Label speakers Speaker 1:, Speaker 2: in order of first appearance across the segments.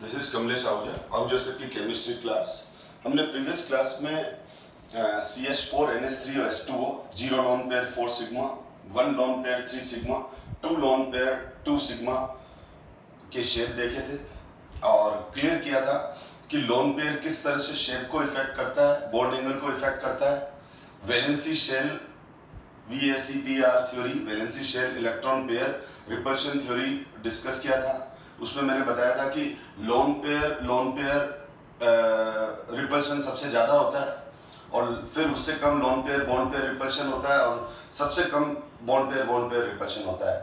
Speaker 1: This is Kamlesh Ahuja sir की chemistry class. हमने previous class में CH4 NH3 और H2O 0 lone pair 4 sigma, 1 lone pair 3 sigma, 2 lone pair 2 sigma के shape देखे थे और क्लियर किया था कि लोन पेयर किस तरह से शेप को इफेक्ट करता है, बॉन्ड एंगल को इफेक्ट करता है। Valency shell VACPR theory, valency shell electron pair repulsion theory discuss किया था। उसमें मैंने बताया था कि लोन पेयर रिपल्शन सबसे ज़्यादा होता है और फिर उससे कम lone pair bond pair repulsion होता है और सबसे कम बॉन्ड पेयर रिपल्शन होता है।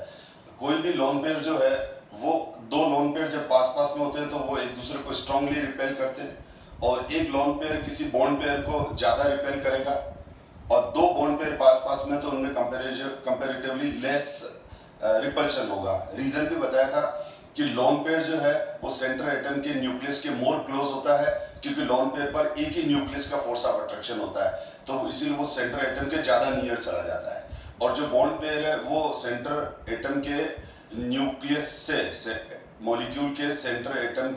Speaker 1: कोई भी लोन पेयर जो है वो दो लोन पेयर जब पास में होते हैं तो वो एक दूसरे को स्ट्रांगली रिपेल करते हैं और एक लोन पेयर किसी बॉन्ड पेयर को ज़्यादा रिपेल करेगा और दो बॉन्ड पेयर पास में तो उनमें कंपैरेटिवली लेस रिपल्शन होगा। रीजन भी बताया था कि लोन पेयर जो है वो सेंटर एटम के न्यूक्लियस के मोर क्लोज होता है क्योंकि लोन पेयर पर एक ही न्यूक्लियस का फोर्स ऑफ अट्रैक्शन होता है, तो इसीलिए वो सेंटर एटम के ज्यादा नियर चला जाता है। और जो बॉन्ड पेयर है वो सेंटर एटम के न्यूक्लियस से मॉलिक्यूल के सेंटर एटम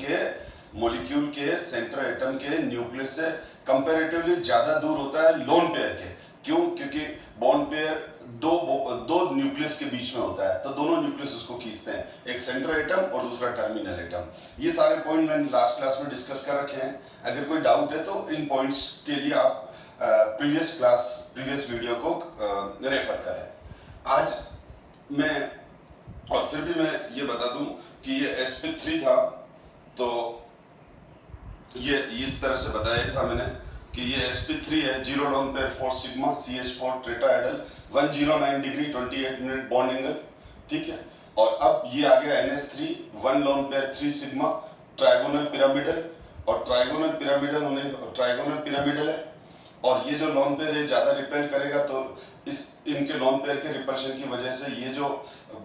Speaker 1: के न्यूक्लियस से कंपैरेटिवली ज्यादा दूर होता है लोन पेयर के। क्यों? क्योंकि बॉन्ड पेयर दो न्यूक्लियस के बीच में होता है तो दोनों न्यूक्लियस उसको खींचते हैं, एक सेंट्रल एटम और दूसरा टर्मिनल एटम। ये सारे पॉइंट मैंने लास्ट क्लास में डिस्कस कर रखे हैं। अगर कोई डाउट है तो इन पॉइंट्स के लिए आप प्रीवियस वीडियो को रेफर करें। आज मैं और फिर भी मैं ये बता दूं कि ये sp3 था, तो ये इस तरह से बताया था मैंने कि ये sp3 है, 0 lone pair 4 sigma CH4 tetrahedral 109 degree 28 minute bond angle, ठीक है। और अब ये आ गया NH3 1 lone pair 3 sigma trigonal pyramidal और ट्राइगोनल पिरामिडल है और ये जो लोन पेयर है ज्यादा रिपेल करेगा तो इनके लोन पेयर के रिपल्शन की वजह से ये जो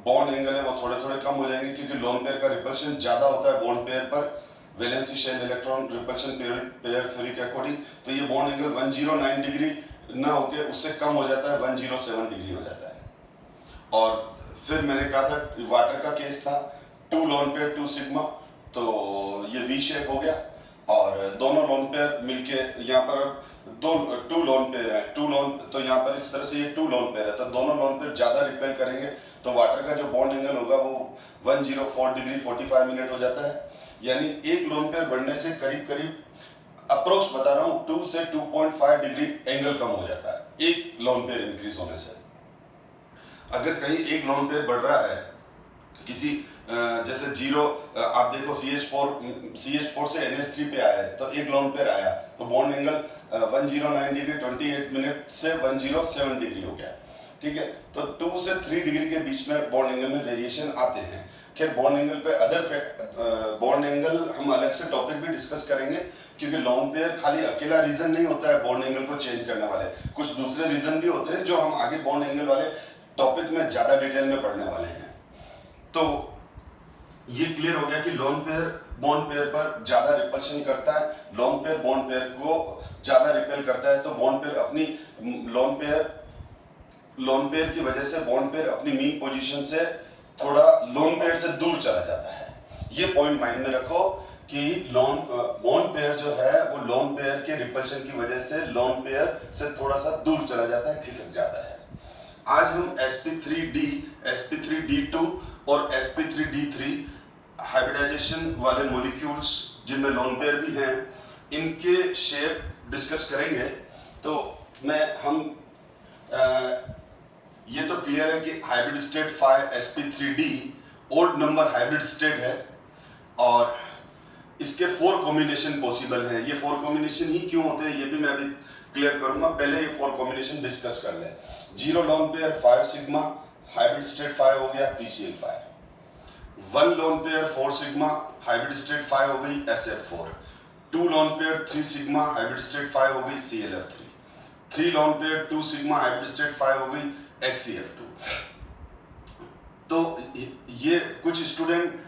Speaker 1: बॉन्ड एंगल है वो थोड़े कम हो जाएंगे क्योंकि लोन पेयर का रिपल्शन ज्यादा होता है बॉन्ड पेयर पर valency shell electron repulsion pair theory के अकॉर्डिंग। तो ये बॉन्ड एंगल 109 डिग्री ना होके उससे कम हो जाता है, 107 डिग्री हो जाता है। और फिर मैंने कहा था वाटर का केस था 2 लोन पेयर 2 सिग्मा, तो ये वी शेप हो गया और दोनों लोन पेयर मिलके यहाँ पर अब 2 लोन पेयर है, तो यहाँ पर इस तरह से ये 2 लोन पेयर है तो दोनों लोन पेयर ज्यादा रिपेल करेंगे तो वाटर का जो बॉन्ड एंगल होगा वो 104 डिग्री 45 मिनट हो जाता है। यानी एक लोन पेयर बढ़ने से करीब अप्रोक्स बता रहा हूँ 2 से 2.5 डिग्री एंगल कम हो जाता है एक लोन पेयर इंक्रीज होने से। अगर कहीं एक लोन पेयर बढ़ रहा है किसी जैसे 0 आप देखो CH4 से NH3 पे आया है तो एक लोन पेयर आया तो बॉन्ड एंगल 109 डिग्री 28 मिनट से 107 डिग्री हो गया, ठीक है। तो 2 से 3 डिग्री के बीच में बॉन्ड एंगल में वेरिएशन आते हैं। खैर बॉन्ड एंगल पे बॉन्ड एंगल हम अलग से टॉपिक भी डिस्कस करेंगे क्योंकि लोन पेयर खाली अकेला रीजन नहीं होता है बॉन्ड एंगल को चेंज करने वाले, कुछ दूसरे रीजन भी होते हैं जो हम आगे बॉन्ड एंगल वाले टॉपिक में ज्यादा डिटेल में पढ़ने वाले हैं। तो ये क्लियर हो गया कि लोन पेयर बॉन्ड पेयर पर ज्यादा रिपल्शन करता है, लोन पेयर बॉन्ड पेयर को ज्यादा रिपेल करता है। तो बॉन्ड पेयर अपनी लोन पेयर की वजह से बॉन्ड पेयर अपनी मीन पोजीशन से थोड़ा लोन पेयर से दूर चला जाता है। ये पॉइंट माइंड में रखो कि बॉन्ड पेयर जो है वो लोन पेयर के रिपल्शन की वजह से लोन पेयर से थोड़ा सा दूर चला जाता है, खिसक जाता है। आज हम sp3d, sp3d2 और sp3d3 हाइब्रिडाइजेशन वाले मॉलिक्यूल्स जिनमें लोन पेयर भी हैं इनके शेप डिस्कस करेंगे। तो ये तो क्लियर है कि hybrid state 5 sp3d odd number hybrid state है और इसके 4 कॉम्बिनेशन पॉसिबल हैं। ये 4 कॉम्बिनेशन ही क्यों होते हैं ये भी मैं अभी क्लियर करूंगा, पहले ये 4 कॉम्बिनेशन डिस्कस कर लें। 0 lone pair 5 sigma hybrid state 5 हो गया PCl5, 1 lone pair 4 sigma hybrid state 5 हो गई SF4, 2 lone pair 3 sigma hybrid state 5 हो गई ClF3, 3 lone pair 2 sigma hybrid state 5 हो गई XCF2। तो ये कुछ स्टूडेंट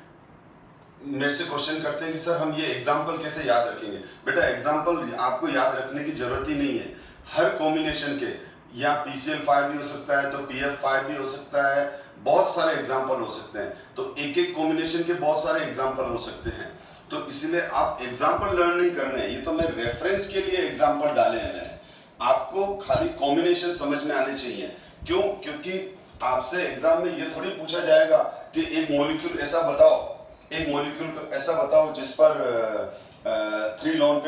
Speaker 1: मेरे से क्वेश्चन करते हैं कि सर हम ये एग्जाम्पल कैसे याद रखेंगे। बेटा एग्जाम्पल आपको याद रखने की जरूरत ही नहीं है, हर कॉम्बिनेशन के या PCl5 भी हो सकता है तो PF5 भी हो सकता है, बहुत सारे एग्जाम्पल हो सकते हैं। तो एक एक कॉम्बिनेशन के बहुत सारे एग्जाम्पल हो सकते हैं तो इसलिए आप एग्जाम्पल लर्न नहीं करने हैं, ये तो मैं रेफरेंस के लिए एग्जाम्पल डाले हैं मैंने। आपको खाली कॉम्बिनेशन समझ में आने चाहिए। क्यों? क्योंकि आपसे एग्जाम में ये थोड़ी पूछा जाएगा कि एक मॉलिक्यूल ऐसा बताओ, एक मॉलिक्यूल ऐसा बताओ जिस पर 3 लोन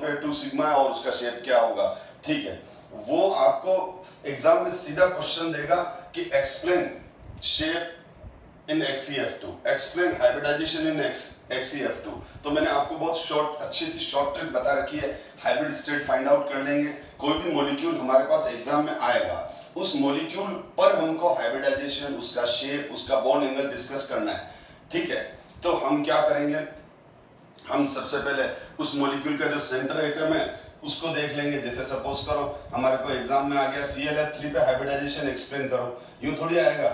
Speaker 1: पे 2 सिग्मा है और उसका शेप क्या होगा। ठीक है, वो आपको एग्जाम में सीधा क्वेश्चन देगा कि explain shape in XeF2, explain hybridization in XeF2। तो मैंने आपको बहुत शॉर्ट, अच्छी सी शॉर्ट ट्रिक बता रखी है। हाइब्रिड स्टेट फाइंड आउट कर लेंगे। कोई भी मॉलिक्यूल हमारे पास एग्जाम में आएगा, उस मॉलिक्यूल पर हमको हाइब्रिडाइजेशन, उसका शेप, उसका बॉन्ड एंगल डिस्कस करना है। ठीक है, तो हम क्या करेंगे, हम सबसे पहले उस मॉलिक्यूल का जो सेंटर एटम है उसको देख लेंगे। जैसे सपोज करो हमारे को एग्जाम में आ गया ClF3 पे हाइब्रिडाइजेशन एक्सप्लेन करो, यूं थोड़ी आएगा।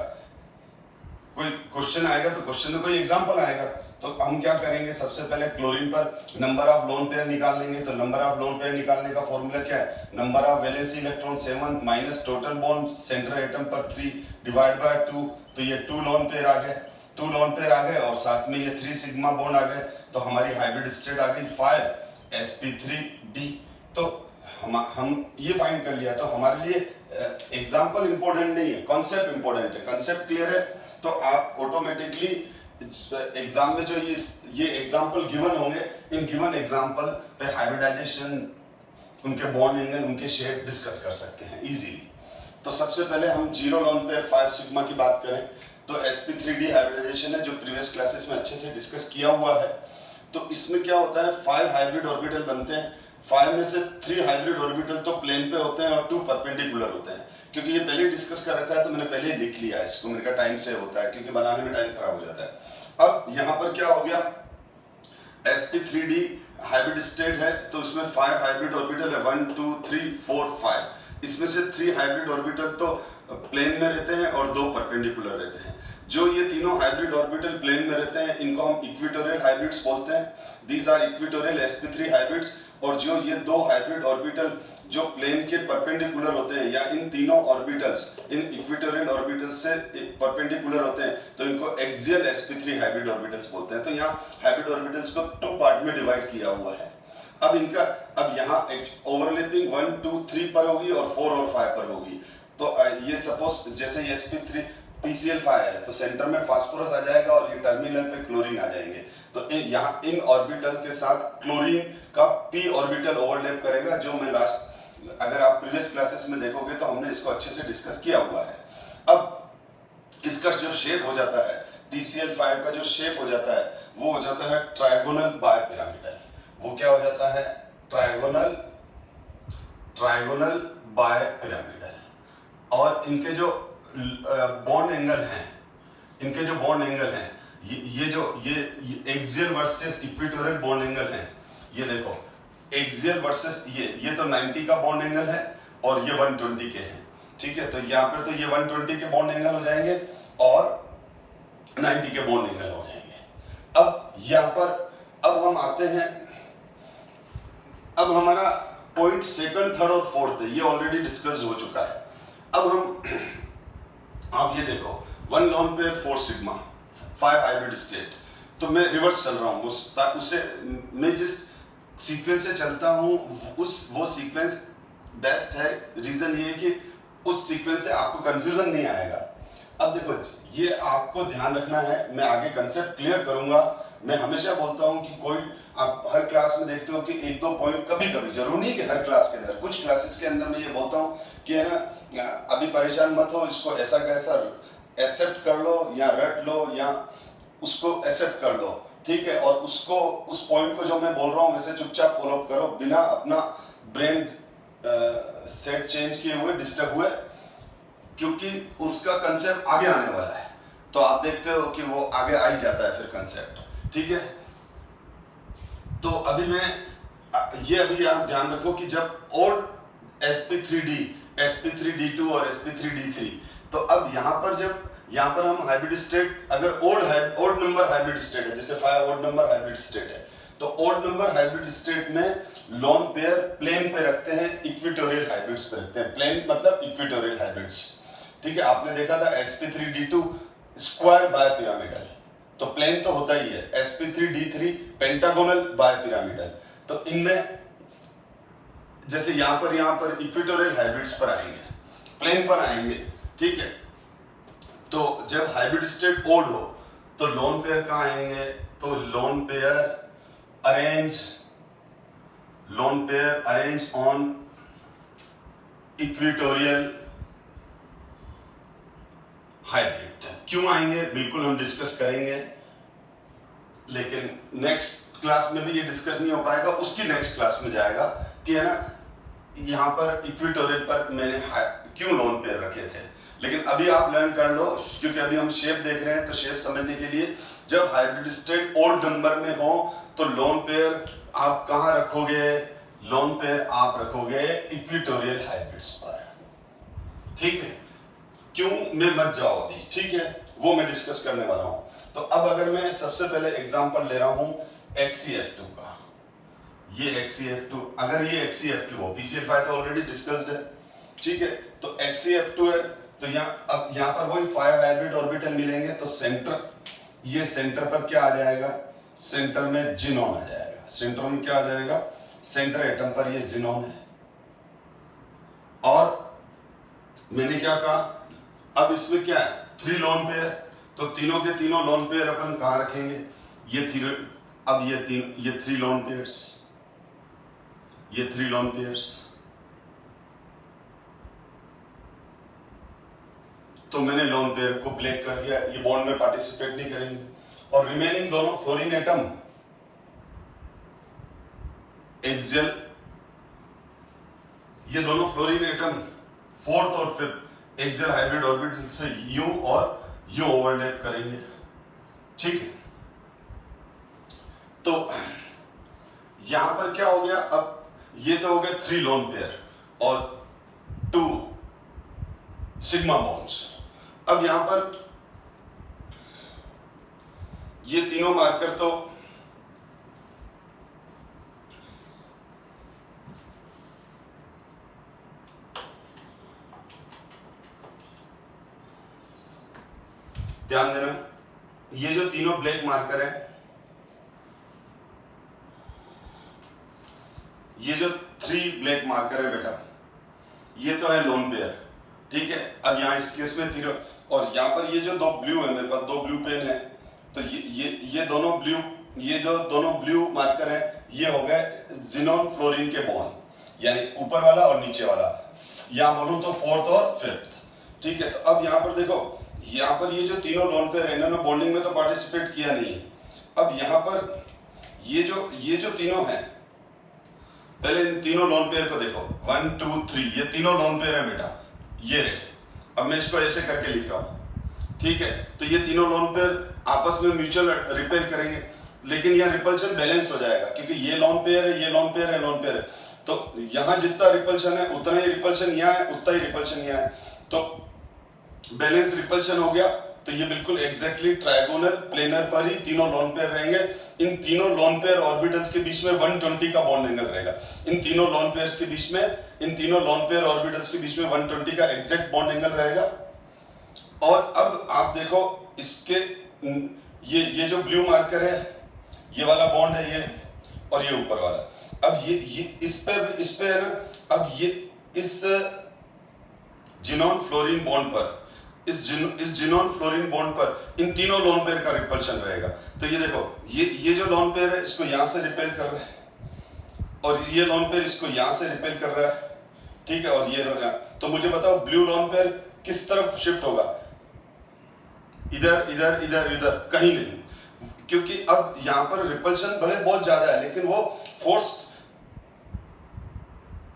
Speaker 1: कोई क्वेश्चन आएगा तो क्वेश्चन में कोई एग्जांपल आएगा। तो हम क्या करेंगे, सबसे पहले क्लोरीन पर नंबर ऑफ लोन पेयर निकाल लेंगे। तो नंबर ऑफ लोन पेयर निकालने का फॉर्मूला क्या है, number of valency electron 7 minus total bond centre atom पर 3 डिवाइड बाय 2। तो ये 2 लोन पेयर आ गए, 2 लोन पेयर आ गए और साथ में ये 3 सिग्मा बॉन्ड आ गए। तो हमारी हाइब्रिड स्टेट आ गई 5sp3d। तो हम ये फाइंड कर लिया। तो हमारे लिए एग्जाम्पल इंपॉर्टेंट नहीं है, कॉन्सेप्ट इंपॉर्टेंट है। कॉन्सेप्ट क्लियर है तो आप ऑटोमेटिकली एग्जाम में जो ये एग्जाम्पल गिवन होंगे, इन गिवन एग्जाम्पल पे हाइब्रिडाइजेशन, उनके बॉन्ड एंगल, उनके शेप डिस्कस कर सकते हैं इजीली। तो सबसे पहले हम 0 लोन पेयर 5 सिग्मा की बात करें तो sp3d हाइब्रिडाइजेशन है, जो प्रीवियस क्लासेस में अच्छे से डिस्कस किया हुआ है। तो इसमें क्या होता है, 5 हाइब्रिड ऑर्बिटल बनते हैं। 5 में से 3 हाइब्रिड ऑर्बिटल तो प्लेन पे होते हैं और 2 परपेंडिकुलर होते हैं। क्योंकि ये पहले डिस्कस कर रखा है तो मैंने पहले ही लिख लिया है इसको, मेरे का टाइम सेव होता है, क्योंकि बनाने में टाइम खराब हो जाता है। अब यहाँ पर क्या हो गया, sp3d हाइब्रिड स्टेट है तो इसमें 5 हाइब्रिड ऑर्बिटल है, 1 2 3 4 5। इसमें से 3 हाइब्रिड ऑर्बिटल तो प्लेन में रहते हैं और 2 परपेंडिकुलर रहते हैं। जो ये तीनों हाइब्रिड ऑर्बिटल प्लेन में रहते हैं इनको हम इक्वेटोरियल हाइब्रिड्स बोलते हैं। These are equatorial sp3 hybrids. और जो ये 2 हाइब्रिड ऑर्बिटल जो प्लेन के परपेंडिकुलर होते हैं, या इन तीनों ऑर्बिटल्स इन इक्वेटोरियल ऑर्बिटल्स से परपेंडिकुलर होते हैं, तो इनको एक्सियल sp3 हाइब्रिड ऑर्बिटल्स बोलते हैं। तो यहाँ हाइब्रिड ऑर्बिटल्स को 2 पार्ट में डिवाइड किया हुआ है। अब यहाँ ओवरलैपिंग 1 2 3 पर होगी और 4 और 5 पर होगी। तो ये सपोज जैसे sp3 PCl5 है तो सेंटर में फास्फोरस आ जाएगा और ये टर्मिनल पे क्लोरीन आ जाएंगे। तो यहाँ इन ऑर्बिटल के साथ क्लोरीन का p ऑर्बिटल ओवरलैप करेगा, जो मैं लास्ट, अगर आप प्रीवियस क्लासेस में देखोगे तो हमने इसको अच्छे से डिस्कस किया हुआ है। अब इसका जो शेप हो जाता है, TCl5 का जो शेप हो जाता है वो हो जाता है ट्रायगोनल बायपिरामिडल। वो क्या हो जाता है, ट्रायगोनल बायपिरामिडल। और इनके जो बॉन्ड एंगल हैं, ये axial versus equatorial bond angle हैं। ये देखो एक्सियल वर्सेस ये तो 90 का बॉन्ड एंगल है और ये 120 के हैं। ठीक है, तो यहाँ पर तो ये 120 के बॉन्ड एंगल हो जाएंगे और 90 के बॉन्ड एंगल हो जाएंगे। अब यहाँ पर अब हम आते हैं, अब हमारा पॉइंट सेकंड, थर्ड और फोर्थ है, ये ऑलरेडी डिस्कस हो चुका है। अब हम आप ये देखो 1 lone pair 4 sigma 5 hybrid state. तो मैं रिवर्स चल रहा हूँ, उससे मैं जिस सीक्वेंस से चलता हूँ वो सीक्वेंस बेस्ट है। रीजन ये है कि उस सीक्वेंस से आपको कंफ्यूजन नहीं आएगा। अब देखो ये आपको ध्यान रखना है, मैं आगे कंसेप्ट क्लियर करूंगा। मैं हमेशा बोलता हूँ कि कोई आप हर क्लास में देखते हो कि 1-2 पॉइंट कभी कभी, जरूरी नहीं कि हर क्लास के अंदर, कुछ क्लासेस के अंदर मैं ये बोलता हूँ कि है ना, अभी परेशान मत हो, इसको ऐसा कैसा एक्सेप्ट कर लो या रट लो या उसको एक्सेप्ट कर लो। ठीक है, और उसको उस पॉइंट को जो मैं बोल रहा हूँ वैसे चुपचाप फॉलो करो, बिना अपना ब्रेन सेट चेंज किए हुए, डिस्टर्ब हुए, क्योंकि उसका कंसेप्ट आगे आने वाला है। तो आप देखते हो कि वो आगे आ ही जाता है फिर कंसेप्ट। ठीक है, तो अभी आप ध्यान रखो कि जब ओड sp3d, sp3d2 और sp3d3, तो अब यहाँ पर हम हाइब्रिड स्टेट, अगर ओड नंबर हाइब्रिड स्टेट है, जैसे 5 ओड नंबर हाइब्रिड स्टेट है, तो ओड नंबर हाइब्रिड स्टेट में लोन पेयर प्लेन पे रखते हैं, इक्वेटोरियल हाइब्रिड्स पे रखते हैं। प्लेन मतलब इक्वेटोरियल हाइब्रिड्स। ठीक है, आपने देखा था sp3d2 स्क्वायर बायपिरामिडल, तो प्लेन तो होता ही है, sp3d3 पेंटागोनल बायपिरामिडल। तो इनमें जैसे यहां पर इक्वेटोरियल हाइब्रिड्स पर आएंगे, प्लेन पर आएंगे, ठीक है। तो जब हाइब्रिड स्टेट ओड हो तो लोन पेयर कहां आएंगे, तो lone pair arrange on equatorial hybrid. क्यों आएंगे बिल्कुल हम डिस्कस करेंगे, लेकिन नेक्स्ट क्लास में भी ये डिस्कस नहीं हो पाएगा, उसकी नेक्स्ट क्लास में जाएगा कि है ना यहाँ पर इक्वेटोरियल पर मैंने क्यों लोन पेयर रखे थे। लेकिन अभी आप लर्न कर लो, क्योंकि अभी हम शेप देख रहे हैं, तो शेप समझने के लिए जब हाइब्रिड स्टेट ओड नंबर में हो तो लोन पेयर आप कहां रखोगे, लोन पेयर आप रखोगे इक्वेटोरियल हाइब्रिड्स पर, ठीक है। क्यों में मत जाओ अभी, ठीक है, वो मैं डिस्कस करने वाला हूं। तो अब अगर मैं सबसे पहले एग्जांपल ले रहा हूं XCF2 का, ये XCF2, अगर ये XCF2 हो, PCF5 तो ऑलरेडी डिस्कस्ड है, ठीक है। तो XCF2 है तो अब यहाँ पर वही 5 हाइब्रिड ऑर्बिटल मिलेंगे, तो सेंटर पर क्या आ जाएगा, सेंटर में जिनोन आ जाएगा। सेंटर में क्या आ जाएगा, सेंटर एटम पर ये जिनोन है। और मैंने क्या कहा, अब इसमें क्या है, 3 लोन पेयर, तो तीनों के तीनों लोन पेयर अपन कहां रखेंगे, ये 3 लोन पेयर्स, ये 3 लोन पेयर्स, तो मैंने लोन पेयर को ब्लैक कर दिया, ये बॉन्ड में पार्टिसिपेट नहीं करेंगे। और रिमेनिंग दोनों फ्लोरीन एटम एक्सियल, ये दोनों फ्लोरीन एटम 4th और 5th एक्सियल हाइब्रिड ऑर्बिटल से यू और यू ओवरलैप करेंगे, ठीक है। तो यहां पर क्या हो गया, अब ये तो हो गया 3 लोन पेयर और 2 सिग्मा बॉन्ड्स। अब यहां पर ये तीनों मार्कर तो ध्यान देना, ये जो तीनों ब्लैक मार्कर है, ये जो 3 ब्लैक मार्कर है बेटा, ये तो है लोन पेयर, ठीक है। अब यहां इस केस में तीनों, और यहां पर ये जो 2 ब्लू है, मेरे पास 2 ब्लू पेन है, तो ये दोनों ब्लू, ये जो दोनों ब्लू मार्कर है, ये हो गए जिनोन फ्लोरीन के बॉन्ड, यानी ऊपर वाला और नीचे वाला, यहां बोलूं तो 4th और 5th, ठीक है। तो अब यहां पर देखो, यहां पर ये जो तीनों लोन पेयर है, इन्होंने बॉन्डिंग में तो पार्टिसिपेट किया नहीं है। अब यहां पर ये जो तीनों हैं, पहले इन तीनों लोन पेयर को देखो, 1 2 3, ये तीनों लोन पेयर है बेटा, ये रहे। अब मैं इसको ऐसे करके लिख रहा हूं, ठीक है। तो ये तीनों लोन पेयर आपस में म्यूचुअल रिपेल करेंगे, लेकिन यह रिपल्शन बैलेंस हो जाएगा, क्योंकि ये लोन पेयर है, ये लोन पेयर है, लोन पेयर है, तो यहां जितना रिपल्शन है उतना ही रिपल्शन यहां है, उतना ही रिपल्शन यहां है, तो बैलेंस रिपल्शन हो गया। तो ये बिल्कुल एग्जैक्टली ट्रायगोनल प्लेनर पर ही तीनों लोन पेयर रहेंगे। इन तीनों लोन पेयर ऑर्बिटल्स के बीच में 120 का बॉन्ड एंगल रहेगा। इन तीनों लोन पेयर्स के बीच में, इन तीनों लोन पेयर ऑर्बिटल्स के बीच में 120 का एग्जैक्ट बॉन्ड एंगल रहेगा। और अब आप देखो, इसके ये जो ब्लू मार्कर है, ये वाला बॉन्ड है ये, और ये ऊपर वाला। अब ये इस पे है ना, अब ये इस जिनोन फ्लोरीन बॉन्ड पर, इस जिनोन फ्लोरीन बॉन्ड पर इन तीनों लोन पेयर का रिपल्शन रहेगा। तो ये देखो, ये जो लोन पेयर है इसको यहां से रिपेल कर रहा है, और ये लोन पेयर इसको यहां से रिपेल कर रहा है, ठीक है। और ये तो मुझे बताओ ब्लू लोन पेयर किस तरफ शिफ्ट होगा, इधर इधर इधर इधर, कहीं नहीं, क्योंकि अब यहां पर रिपल्शन भले बहुत ज्यादा है, लेकिन वो फोर्स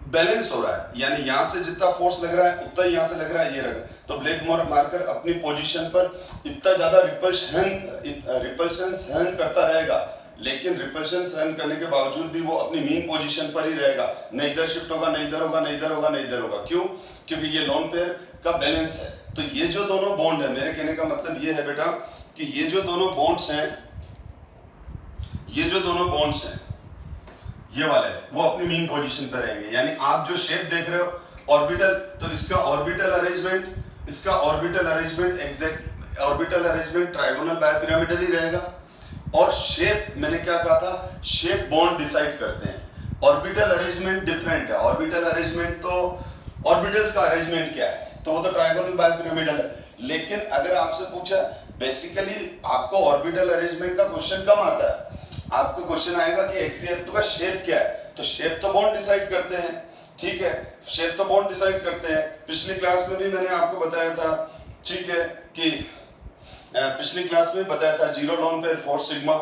Speaker 1: बैलेंस हो रहा है, यानी यहां से जितना फोर्स लग रहा है उतना ही यहां से लग रहा है, ये लग रहा है। तो ब्लैक मार्कर अपनी पोजीशन पर इतना ज्यादा रिपल्शन सहन करता रहेगा, लेकिन रिपल्शन सहन करने के बावजूद भी वो अपनी मेन पोजीशन पर ही रहेगा, न इधर शिफ्ट होगा, न इधर होगा, न इधर होगा, न इधर होगा। क्यों? क्योंकि ये लोन पेयर का बैलेंस है। तो ये जो दोनों बॉन्ड है, मेरे कहने का मतलब ये है बेटा कि ये जो दोनों बॉन्ड्स हैं, ये जो दोनों बॉन्ड्स हैं, ये वाले, वो अपनी मेन पोजीशन पर रहेंगे। यानी आप जो शेप देख रहे हो ऑर्बिटल, तो इसका orbital arrangement exact orbital arrangement trigonal bipyramidal ही रहेगा। और शेप मैंने क्या कहा था, शेप बॉन्ड डिसाइड करते हैं। ऑर्बिटल अरेंजमेंट डिफरेंट है। ऑर्बिटल अरेंजमेंट तो ऑर्बिटल्स का अरेंजमेंट क्या है, तो वो तो ट्राइगोनल बायपिरामिडल है। लेकिन अगर आपसे पूछा बेसिकली आपको ऑर्बिटल अरेंजमेंट का क्वेश्चन कम आता है, आपको क्वेश्चन आएगा कि HCF2 का शेप क्या है, तो शेप तो बॉन्ड डिसाइड करते हैं, ठीक है, शेप तो बॉन्ड डिसाइड करते हैं। पिछली क्लास में भी मैंने आपको बताया था, ठीक है, कि पिछली क्लास में बताया था 0 lone pair 4 sigma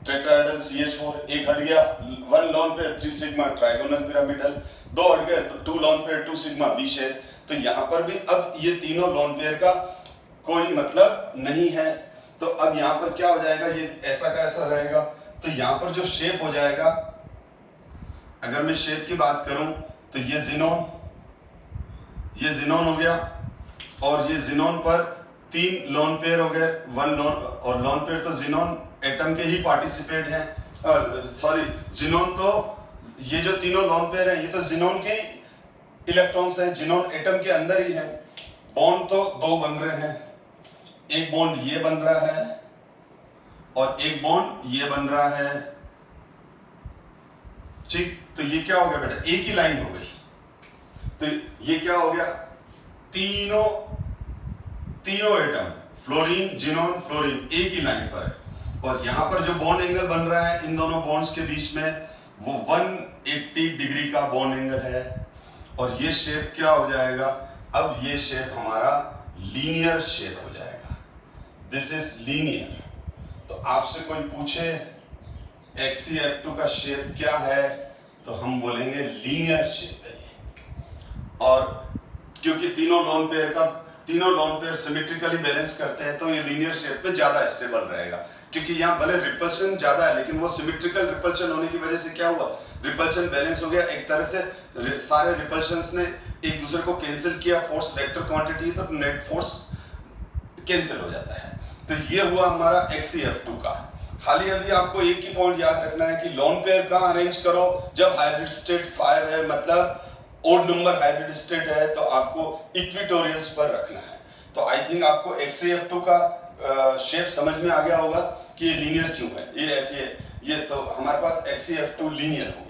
Speaker 1: tetrahedral CH4, एक हट गया 1 lone pair 3 sigma trigonal pyramidal, 2 हट गए 2 lone pair 2 sigma V shape. तो यहाँ पर भी अब ये तीनों लोन पेयर का कोई मतलब नहीं है, तो अब यहाँ पर क्या हो जाएगा, ये ऐसा का ऐसा रहेगा। तो यहाँ पर जो शेप हो जाएगा, अगर मैं शेप की बात करूं तो ये जिनोन हो गया, और ये जिनोन पर 3 लोन पेयर हो गए, 1 लोन, और लोन पेयर तो जिनोन एटम के ही पार्टिसिपेट हैं, सॉरी जिनोन तो ये जो तीनों लोन पेयर हैं ये तो जिनोन के इलेक्ट्रॉन्स हैं, जिनोन एटम के अंदर ही है। बॉन्ड तो 2 बन रहे हैं, एक बॉन्ड ये बन रहा है और एक बॉन्ड ये बन रहा है, ठीक। तो ये क्या हो गया बेटा, एक ही लाइन हो गई। तो ये क्या हो गया, तीनों एटम फ्लोरीन जिनोन फ्लोरीन एक ही लाइन पर है। और यहां पर जो बॉन्ड एंगल बन रहा है इन दोनों बॉन्ड्स के बीच में, वो 180 डिग्री का बॉन्ड एंगल है। और ये शेप क्या हो जाएगा, अब ये शेप हमारा लीनियर शेप हो जाएगा, दिस इज लीनियर। तो आपसे कोई पूछे HCF2 का शेप क्या है, तो हम बोलेंगे लीनियर शेप है ये। और क्योंकि तीनों लोन पेयर सिमेट्रिकली बैलेंस करते हैं, तो ये लीनियर शेप में ज्यादा स्टेबल रहेगा। क्योंकि यहाँ भले रिपल्शन ज्यादा है, लेकिन वो सिमेट्रिकल रिपल्शन होने की वजह से क्या हुआ, रिपल्शन बैलेंस हो गया। एक तरह से सारे रिपल्शंस ने एक दूसरे को कैंसिल किया, फोर्स वेक्टर क्वांटिटी, तो नेट फोर्स कैंसिल हो जाता है। तो ये हुआ हमारा HCF2 का। खाली अभी आपको एक ही पॉइंट याद रखना है कि लोन पेयर कहाँ अरेंज करो, जब हाइब्रिड स्टेट 5 है, मतलब ओड नंबर हाइब्रिड स्टेट है, तो आपको इक्विटोरियल्स पर रखना है। तो आई थिंक आपको HCF2 का शेप समझ में आ गया होगा कि ये लीनियर क्यों है। ये तो हमारे पास HCF2 लीनियर हो गया।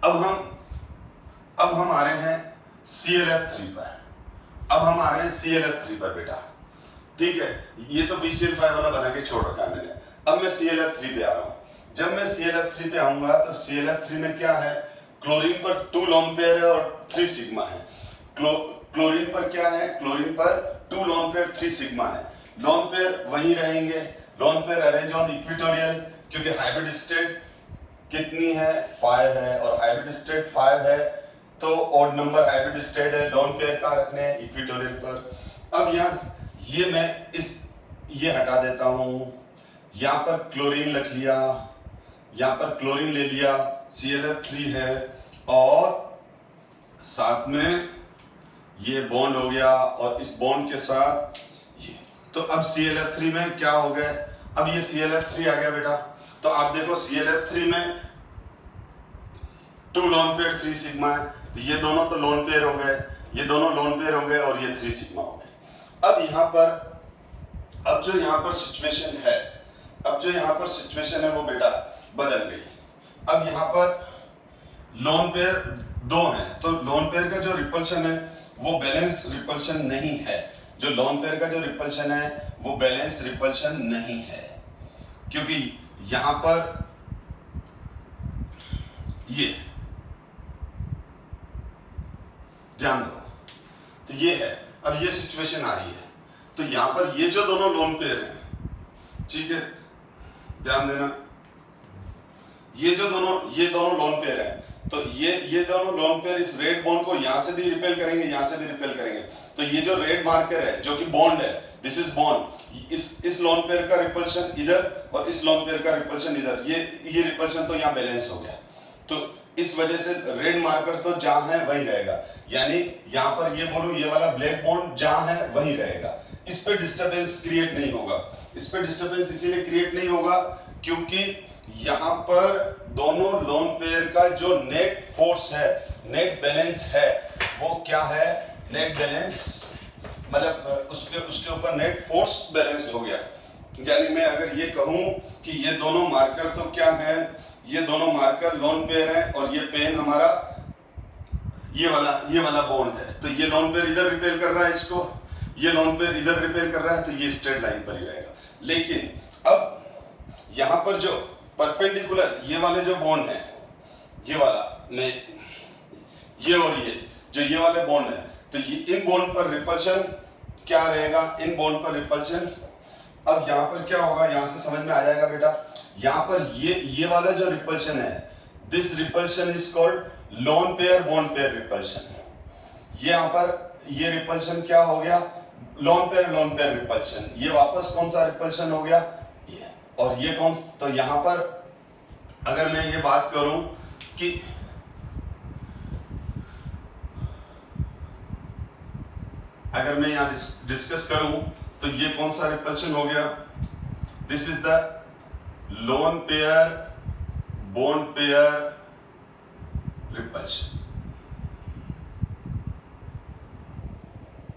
Speaker 1: अब हम आ रहे हैं ClF3 पर। बेटा, ठीक है, ये तो BCl5 वाला बना के छोड़ रखा है मैंने। अब मैं ClF3 पे आ रहा हूं। जब मैं ClF3 पे आऊंगा तो ClF3 में क्या है, क्लोरीन पर 2 लोन पेयर है और 3 सिग्मा है। क्लोरीन पर क्या है, क्लोरीन पर 2 लोन पेयर 3 सिग्मा है। लोन पेयर वही रहेंगे, lone pair arrange on equatorial, क्योंकि हाइब्रिड स्टेट कितनी है, 5 है, और हाइब्रिड स्टेट 5 है तो ऑड नंबर हाइब्रिड स्टेट है, लोन पेयर कहाँ रखने हैं, इक्विटोरियल पर। अब यहाँ ये हटा देता हूं, यहां पर क्लोरीन रख लिया, यहां पर क्लोरीन ले लिया, ClF3 है, और साथ में ये बॉन्ड हो गया, और इस बॉन्ड के साथ ये। तो अब ClF3 में क्या हो गया, अब ये ClF3 आ गया बेटा। तो आप देखो ClF3 में 2 लोन पेयर 3 सिग्मा है, तो ये दोनों तो लोन पेयर हो गए, ये दोनों लोन पेयर हो गए, और ये 3 सिग्मा हो गए। अब जो यहाँ पर सिचुएशन है वो बेटा बदल गई। अब यहाँ पर लोन पेयर 2 हैं, तो लोन पेयर का जो रिपल्शन है वो बैलेंस्ड रिपल्शन नहीं है। जो लोन पेयर का जो रिपल्शन है वो बैलेंस रिपल्शन नहीं है, क्योंकि यहाँ पर ये ध्यान दो, तो ये है। अब ये सिचुएशन आ रही है, तो यहां पर ये जो दोनों लोन पेयर हैं, ठीक है, ध्यान देना, ये दोनों लोन पेयर हैं, तो ये दोनों लोन पेयर इस रेड बॉन्ड को यहां से भी रिपेल करेंगे, यहां से भी रिपेल करेंगे। तो ये जो रेड मार्कर है जो कि बॉन्ड है, दिस इज बॉन्ड, इस लोन पेयर का रिपल्शन इधर और इस लोन पेयर का रिपल्शन इधर, ये रिपल्शन तो यहाँ बैलेंस हो गया। तो इस वजह से रेड मार्कर तो जहां है वही रहेगा, यानी यहां पर ये बोलूं, ये वाला ब्लैक बॉन्ड जहां है वही रहेगा, इस पे डिस्टरबेंस क्रिएट नहीं होगा। इस पे डिस्टरबेंस इसीलिए क्रिएट नहीं होगा क्योंकि यहां पर दोनों लोन पेयर का जो नेट फोर्स है, नेट बैलेंस है, वो क्या है, नेट बैलेंस मतलब उसके उसके ऊपर नेट फोर्स बैलेंस हो गया। यानी मैं अगर ये कहूं कि ये दोनों मार्कर तो क्या है, ये दोनों मार्कर लोन पेयर है और ये पेन हमारा ये वाला बॉन्ड है, तो ये लोन पेयर इधर रिपेल कर रहा है इसको, ये लोन पेयर इधर रिपेल कर रहा है, तो ये स्ट्रेट लाइन पर ही रहेगा। लेकिन अब यहां पर जो परपेंडिकुलर ये वाले जो बॉन्ड है, ये वाला में ये और ये वाले बॉन्ड है, तो ये इन बॉन्ड पर रिपल्शन क्या रहेगा, इन बॉन्ड पर रिपल्शन। अब यहां पर क्या होगा, यहां से समझ में आ जाएगा बेटा। यहां पर ये वाला जो रिपल्शन है, this repulsion is called loan pair bond pair repulsion. ये यहां पर ये रिपल्शन क्या हो गया, लोन पेयर रिपल्शन। ये वापस कौन सा रिपल्शन हो गया, ये। और ये कौन, तो यहां पर अगर मैं ये बात करूं कि अगर मैं यहां डिस्कस करूं तो ये कौन सा रिपल्शन हो गया, this is the loan pair bond pair repulsion.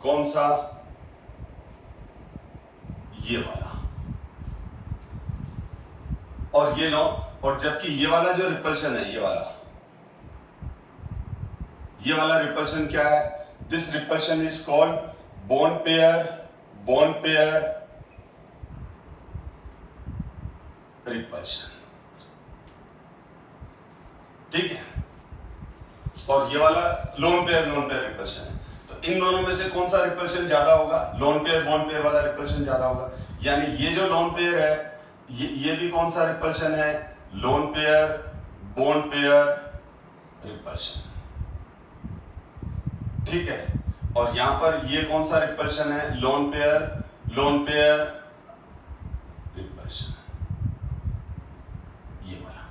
Speaker 1: कौन सा, ये वाला। और ये लो, और जबकि ये वाला जो रिपल्शन है, ये वाला रिपल्शन क्या है, this repulsion is called bond pair repulsion. ठीक है, और ये वाला लोन पेयर रिपल्शन है। तो इन दोनों में से कौन सा रिपल्शन ज्यादा होगा, लोन पेयर बॉन्ड पेयर वाला रिपल्शन ज्यादा होगा। यानी ये जो लोन पेयर है, ये भी कौन सा रिपल्शन है, loan pair bond pair repulsion. ठीक है, और यहां पर ये कौन सा रिपल्शन है, लोन पेयर रिपल्शन, ये वाला।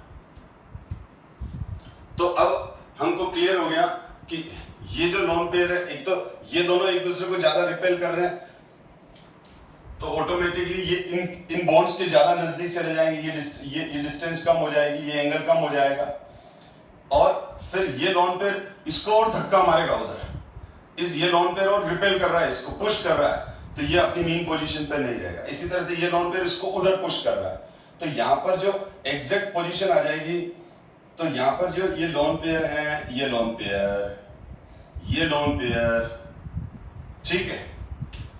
Speaker 1: तो अब हमको क्लियर हो गया कि ये जो लोन पेयर है, एक तो ये दोनों एक दूसरे को ज्यादा रिपेल कर रहे हैं, तो ऑटोमेटिकली ये इन बॉन्ड्स के ज्यादा नजदीक चले जाएंगे, ये डिस्टेंस कम हो जाएगी, ये एंगल कम हो जाएगा। और फिर ये लोन पेयर इसको और धक्का मारेगा उधर, ये लोन पेयर और रिपेल कर रहा है, इसको पुश कर रहा है, तो ये अपनी मीन पोजीशन पे नहीं रहेगा। इसी तरह से ये लोन पेयर इसको उधर पुश कर रहा है, तो यहां पर जो एग्जैक्ट पोजीशन आ जाएगी, तो यहां पर जो ये लोन पेयर है, ये लोन पेयर, ठीक है,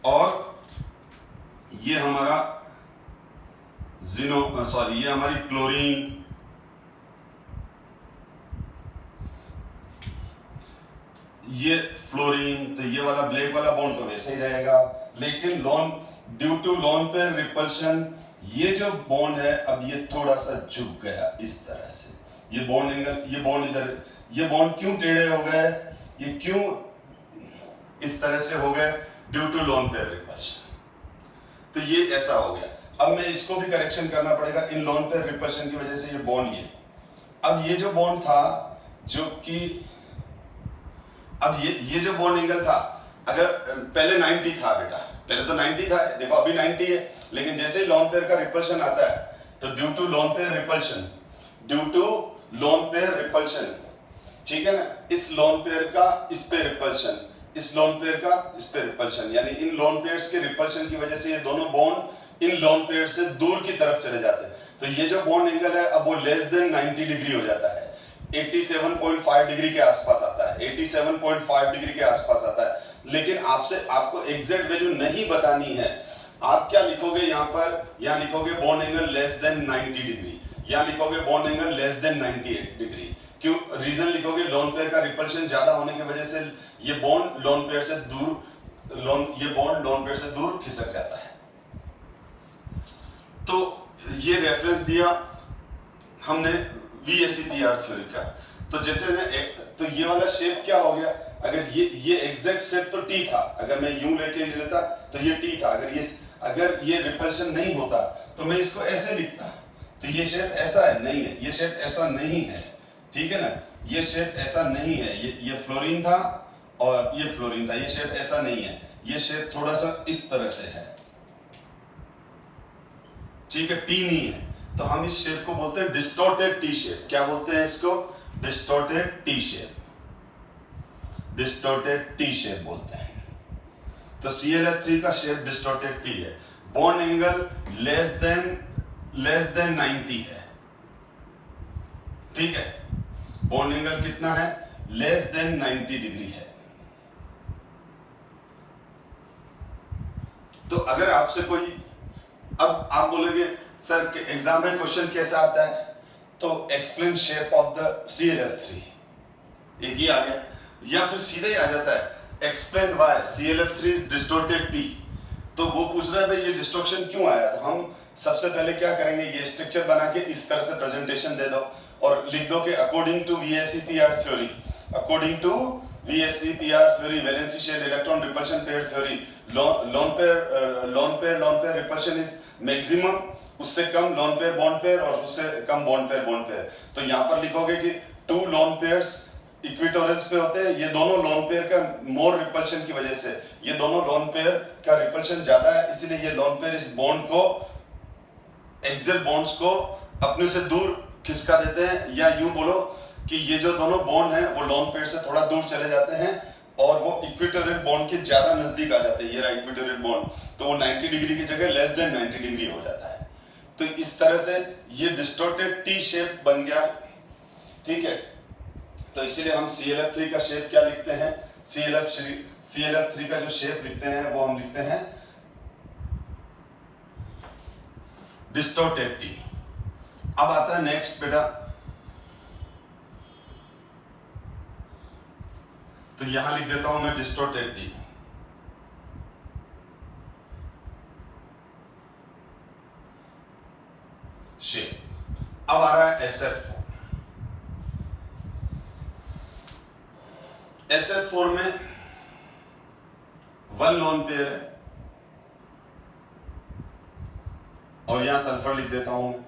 Speaker 1: और ये हमारा ये हमारी क्लोरीन, ये फ्लोरीन, तो ये वाला ब्लैक वाला बॉन्ड तो वैसे ही रहेगा। लेकिन due to lone pair repulsion, ये जो बॉन्ड है अब ये थोड़ा सा झुक गया इस तरह से, ये बॉन्ड एंगल, ये बॉन्ड क्यों टेढ़े हो गए, ये क्यों इस तरह से हो गए, due to lone pair repulsion. तो ये ऐसा हो गया। अब मैं इसको भी करेक्शन करना पड़ेगा, इन लोन पेयर रिपल्शन की वजह से ये बॉन्ड, अब ये जो बॉन्ड था, जो कि अब ये जो बॉन्ड एंगल था, अगर पहले 90 था बेटा, पहले तो 90 था, देखो अभी 90 है, लेकिन जैसे ही लोन पेयर का रिपल्शन आता है, तो due to lone pair repulsion, ठीक है ना, इस लोन पेयर का इस पे रिपल्शन, इस लोन पेयर का इस पे रिपल्शन, यानी इन लोन पेयर्स के रिपल्शन की वजह से ये दोनों बॉन्ड इन लोन पेयर से दूर की तरफ चले जाते हैं। तो ये जो बॉन्ड एंगल है अब वो लेस देन 90 डिग्री हो जाता है, 87.5 डिग्री के आसपास आता है, 87.5 डिग्री के आसपास आता है। लेकिन आपको एग्जैक्ट वैल्यू नहीं बतानी है, आप क्या लिखोगे यहाँ पर, यहाँ लिखोगे bond angle less than 90 degree, यहाँ लिखोगे bond angle less than 98 degree. क्यों रीजन लिखोगे, लोन पेयर का रिपल्शन ज्यादा होने की वजह से ये बॉन्ड लोन पेयर से दूर खिसक जाता है। तो ये रेफरेंस दिया हमने VSEPR थ्योरी का। तो जैसे तो ये वाला शेप क्या हो गया, अगर ये एग्जैक्ट शेप तो T था, अगर मैं यूं लेके लेता तो ये T था, अगर ये रिपल्शन नहीं होता तो मैं इसको ऐसे लिखता, तो ये शेप ऐसा है, नहीं है, ये शेप ऐसा नहीं है, ठीक है ना, ये शेप ऐसा नहीं है, ये फ्लोरीन था और ये फ्लोरीन था, ये शेप ऐसा नहीं है, ये शेप थोड़ा सा इस तरह से है, ठीक है, T नहीं है, तो हम इस शेप को बोलते हैं डिस्टॉर्टेड टी शेप। क्या बोलते हैं इसको, डिस्टॉर्टेड टी शेप बोलते हैं। तो ClF3 का शेप डिस्टॉर्टेड टी है। बॉन्ड एंगल लेस देन 90 है, ठीक है। बॉन्ड एंगल कितना है? लेस देन 90 डिग्री है। तो अगर आपसे कोई, अब आप बोलोगे सर एग्जाम में क्वेश्चन कैसा आता है, तो explain shape of the ClF3, एक ही आ गया, या फिर सीधे ही आ जाता है explain why ClF3 is distorted T. तो वो पूछ रहा है भाई ये डिस्टॉर्शन क्यों आया। तो हम सबसे पहले क्या करेंगे, ये स्ट्रक्चर बना के इस तरह से प्रेजेंटेशन दे दो और लिख दो कि according to VSEPR theory, according to VSEPR theory, valency shell electron repulsion pair theory, lone pair repulsion is maximum, उससे कम लोन पेयर बॉन्ड पेयर और उससे कम बॉन्ड पेयर। तो यहाँ पर लिखोगे कि टू लोन पेयर्स इक्विटोरियल्स पे होते हैं, ये दोनों लोन पेयर का मोर रिपल्शन की वजह से, ये दोनों लोन पेयर का रिपल्शन ज्यादा है, इसलिए ये लोन पेयर इस बॉन्ड को, एक्सियल बॉन्ड्स को अपने से दूर खिसका देते हैं, या यूं बोलो कि ये जो दोनों बॉन्ड हैं वो लोन पेयर से थोड़ा दूर चले जाते हैं और वो इक्विटोरियल बॉन्ड के ज्यादा नजदीक आ जाते हैं। ये रहा इक्विटोरियल बॉन्ड, तो वो 90 डिग्री की जगह लेस देन 90 डिग्री हो जाता है। तो इस तरह से ये डिस्टॉर्टेड टी शेप बन गया, ठीक है। तो इसीलिए हम ClF3 का शेप क्या लिखते हैं, ClF3 का जो शेप लिखते हैं वो हम लिखते हैं डिस्टॉर्टेड टी। अब आता है नेक्स्ट बेटा, तो यहां लिख देता हूं मैं डिस्टॉर्टेड टी। शेप अब आ रहा है SF4 में 1 लोन पेयर है और यहां सल्फर लिख देता हूं मैं,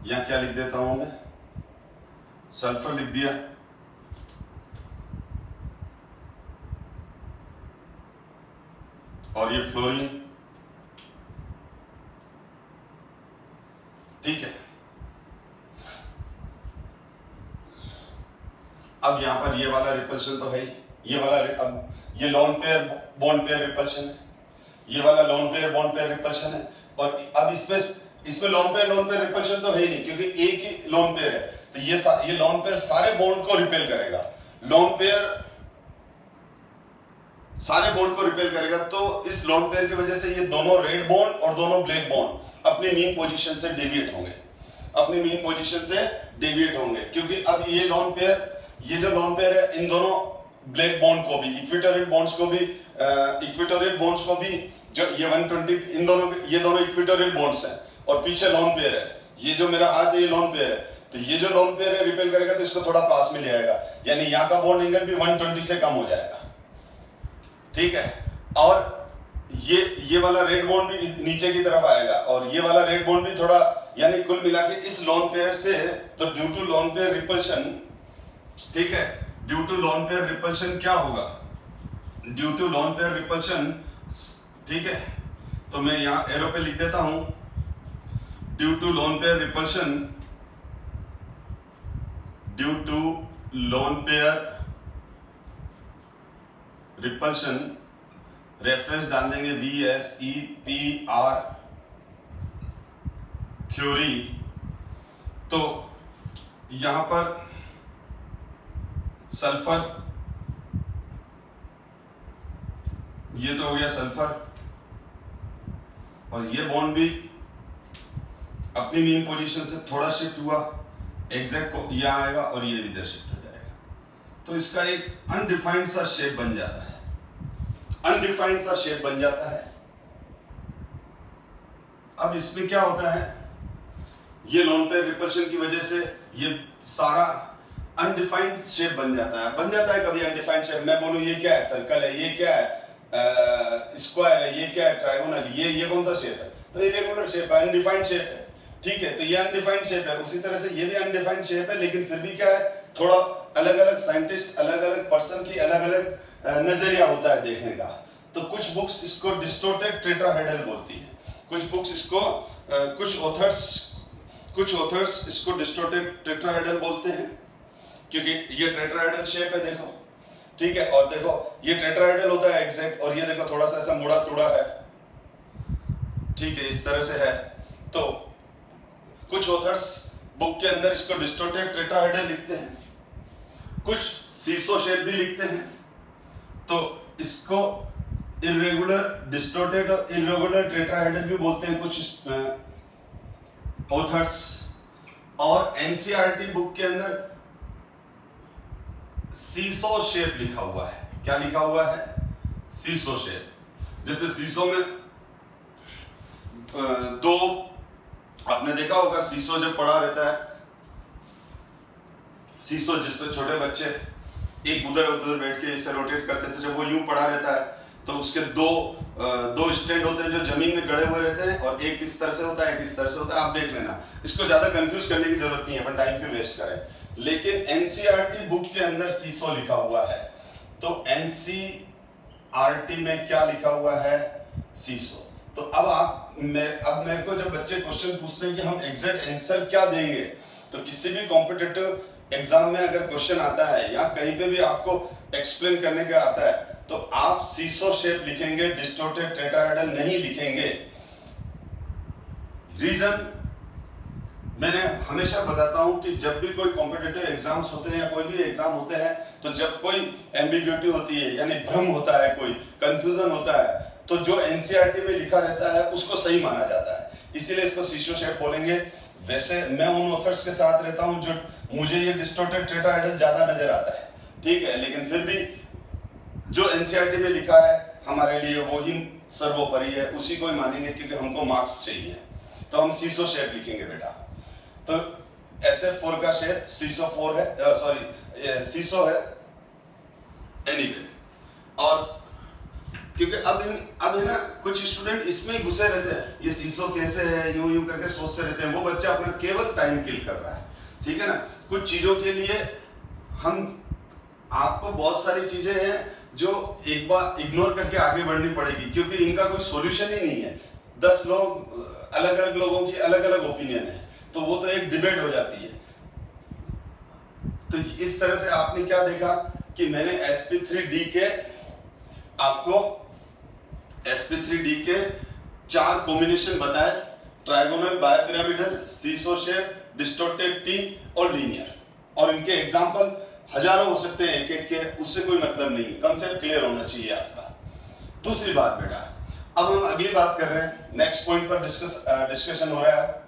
Speaker 1: यहां क्या लिख देता हूं मैं, सल्फर लिख दिया, और ये फ्लोरीन, ठीक है। अब यहां पर ये वाला रिपल्शन तो है ही, ये वाला अब ये loan pair bond pair repulsion है, ये वाला loan pair bond pair repulsion है, और अब इसमें लोन पेयर रिपल्शन तो है ही नहीं क्योंकि एक ही लोन पेयर है। तो ये लोन पेयर सारे बॉन्ड को रिपेल करेगा, लोन पेयर सारे बॉन्ड को रिपेल करेगा। तो इस लोन पेयर की वजह से ये दोनों रेड बॉन्ड और दोनों ब्लैक बॉन्ड अपनी मीन पोजीशन से डेविएट होंगे, अपनी मीन पोजीशन से डेविएट होंगे, क्योंकि अब ये जो लोन पेयर है इन दोनों ब्लैक बॉन्ड को भी, इक्विटोरियल बॉन्ड्स को भी जो ये 120, ये दोनों इक्विटोरियल बॉन्ड्स हैं और पीछे लोन पेयर है, ये जो मेरा हाथ है ये लोन पेयर है, तो ये जो लोन पेयर है रिपेल करेगा तो इसको थोड़ा पास में ले आएगा, यानी यहाँ का बॉन्ड एंगल भी 120 से कम हो जाएगा, ठीक है। और ये वाला रेड बॉन्ड भी नीचे की तरफ आएगा और ये वाला रेड बॉन्ड भी थोड़ा, यानी कुल मिला के इस लोन पेयर से, तो due to lone pair repulsion, ठीक है, due to lone pair repulsion क्या होगा, due to lone pair repulsion, ठीक है। तो मैं यहां एरो पे लिख देता हूं due to lone pair repulsion, due to lone pair repulsion, reference डाल देंगे VSEPR थ्योरी। तो यहां पर सल्फर, ये तो हो गया सल्फर, और ये बॉन्ड भी अपनी मीन पोजीशन से थोड़ा शिफ्ट हुआ, एग्जैक्ट को यहां आएगा और ये इधर शिफ्ट हो जाएगा। तो इसका एक अनडिफाइंड सा शेप बन जाता है, अनडिफाइंड सा शेप बन जाता है। अब इसमें क्या होता है, ये लोन पेयर रिपल्शन की वजह से ये सारा अनडिफाइंड शेप बन जाता है कभी अनडिफाइंड शेप। मैं बोलूं ये क्या है, सर्कल है, ये क्या है, स्क्वायर है, ये क्या है, ट्रायगोनल, ये कौन सा शेप है, तो इरेगुलर शेप है, अनडिफाइंड शेप है, ठीक है। तो ये अनडिफाइंड शेप है, उसी तरह से ये भी अनडिफाइंड शेप है, लेकिन फिर भी क्या है, थोड़ा अलग अलग साइंटिस्ट, अलग अलग पर्सन की अलग अलग नजरिया होता है देखने का। तो कुछ बुक्स इसको डिस्टॉर्टेड टेट्राहेड्रल बोलती है, कुछ बुक्स इसको कुछ ऑथर्स इसको डिस्टॉर्टेड टेट्राहेड्रल बोलते हैं, क्योंकि ये टेट्राहेड्रल शेप है, देखो ठीक है। और देखो ये टेट्राहेड्रल होता है एग्जैक्ट, और ये देखो थोड़ा सा ऐसा मुड़ा तुड़ा है, ठीक है, इस तरह से है। तो कुछ ऑथर्स बुक के अंदर इसको डिस्टोर्टेड टेट्राहेड्रल लिखते हैं, कुछ सीसो शेप भी लिखते हैं। तो इसको इरेगुलर डिस्टोर्टेड और इरेगुलर टेट्राहेड्रल भी बोलते हैं कुछ ऑथर्स। और एनसीईआरटी बुक के अंदर सीसो शेप लिखा हुआ है। क्या लिखा हुआ है? सीसो शेप। जैसे सीसो में दो, आपने देखा होगा सीसो जब पड़ा रहता है, सीसो जिसपे छोटे बच्चे एक उधर उधर बैठ के इसे रोटेट करते थे, जब वो यूं पड़ा रहता है तो उसके दो स्टैंड होते हैं जो जमीन में गड़े हुए रहते हैं, और एक इस तरह से होता है, एक इस तरह से होता है। आप देख लेना, इसको ज्यादा कंफ्यूज करने की जरूरत नहीं है, अपन टाइम क्यों वेस्ट करें। लेकिन एनसीईआरटी बुक के अंदर सीसो लिखा हुआ है, तो एनसीईआरटी में क्या लिखा हुआ है? सीसो। तो अब मेरे को जब बच्चे क्वेश्चन पूछते हैं कि हम एग्जैक्ट आंसर क्या देंगे, तो किसी भी कॉम्पिटिटिव एग्जाम में अगर क्वेश्चन आता है या कहीं पे भी आपको एक्सप्लेन करने का आता है, तो आप सीसो शेप लिखेंगे, डिस्टोर्टेड टेट्राहेड्रल नहीं लिखेंगे। रीजन मैंने हमेशा बताता हूं कि जब भी कोई कॉम्पिटिटिव एग्जाम्स होते हैं या कोई भी एग्जाम होते हैं, तो जब कोई एम्बिग्यूटी होती है, यानी भ्रम होता है, कोई कंफ्यूजन होता है, तो जो एनसीईआरटी में लिखा रहता है उसको सही माना जाता है, इसीलिए इसको सीसो शेप बोलेंगे। वैसे मैं उन ऑथर्स के साथ रहता हूं जो मुझे ये डिस्टोर्टेड टेट्राहेड्रल ज्यादा नजर आता है, ठीक है, लेकिन फिर भी जो एनसीईआरटी में लिखा है हमारे लिए वो ही सर्वोपरि है, उसी को ही मानेंगे क्योंकि हमको मार्क्स चाहिए। तो हम सीसो शेप लिखेंगे बेटा। तो SF4 का शेप सीसो 4 है, सॉरी सीसो है एनीवे। और क्योंकि अब है ना, कुछ स्टूडेंट इसमें ही घुसे रहते हैं, ये सीसो कैसे है, यूं यूं करके सोचते रहते हैं। वो बच्चा अपना केवल टाइम किल कर रहा है, ठीक है ना। कुछ चीजों के लिए हम आपको बहुत सारी चीजें हैं जो एक बार इग्नोर करके आगे बढ़नी पड़ेगी, क्योंकि इनका कोई सॉल्यूशन ही नहीं है। 10 लोग अलग अलग लोगों की अलग अलग ओपिनियन है, तो वो तो एक डिबेट हो जाती है। तो इस तरह से आपने क्या देखा कि मैंने sp3d के आपको sp3d के 4 कॉम्बिनेशन बताए, ट्राइगोनल, बायपिरामिडल, सीसो शेप, डिस्टोर्टेड टी और लीनियर। और इनके एग्जांपल हजारों हो सकते हैं एक एक के, उससे कोई मतलब नहीं, कंसेप्ट क्लियर होना चाहिए आपका। दूसरी बात बेटा, अब हम अगली बात कर रहे हैं, नेक्स्ट पॉइंट पर डिस्कशन हो रहा है।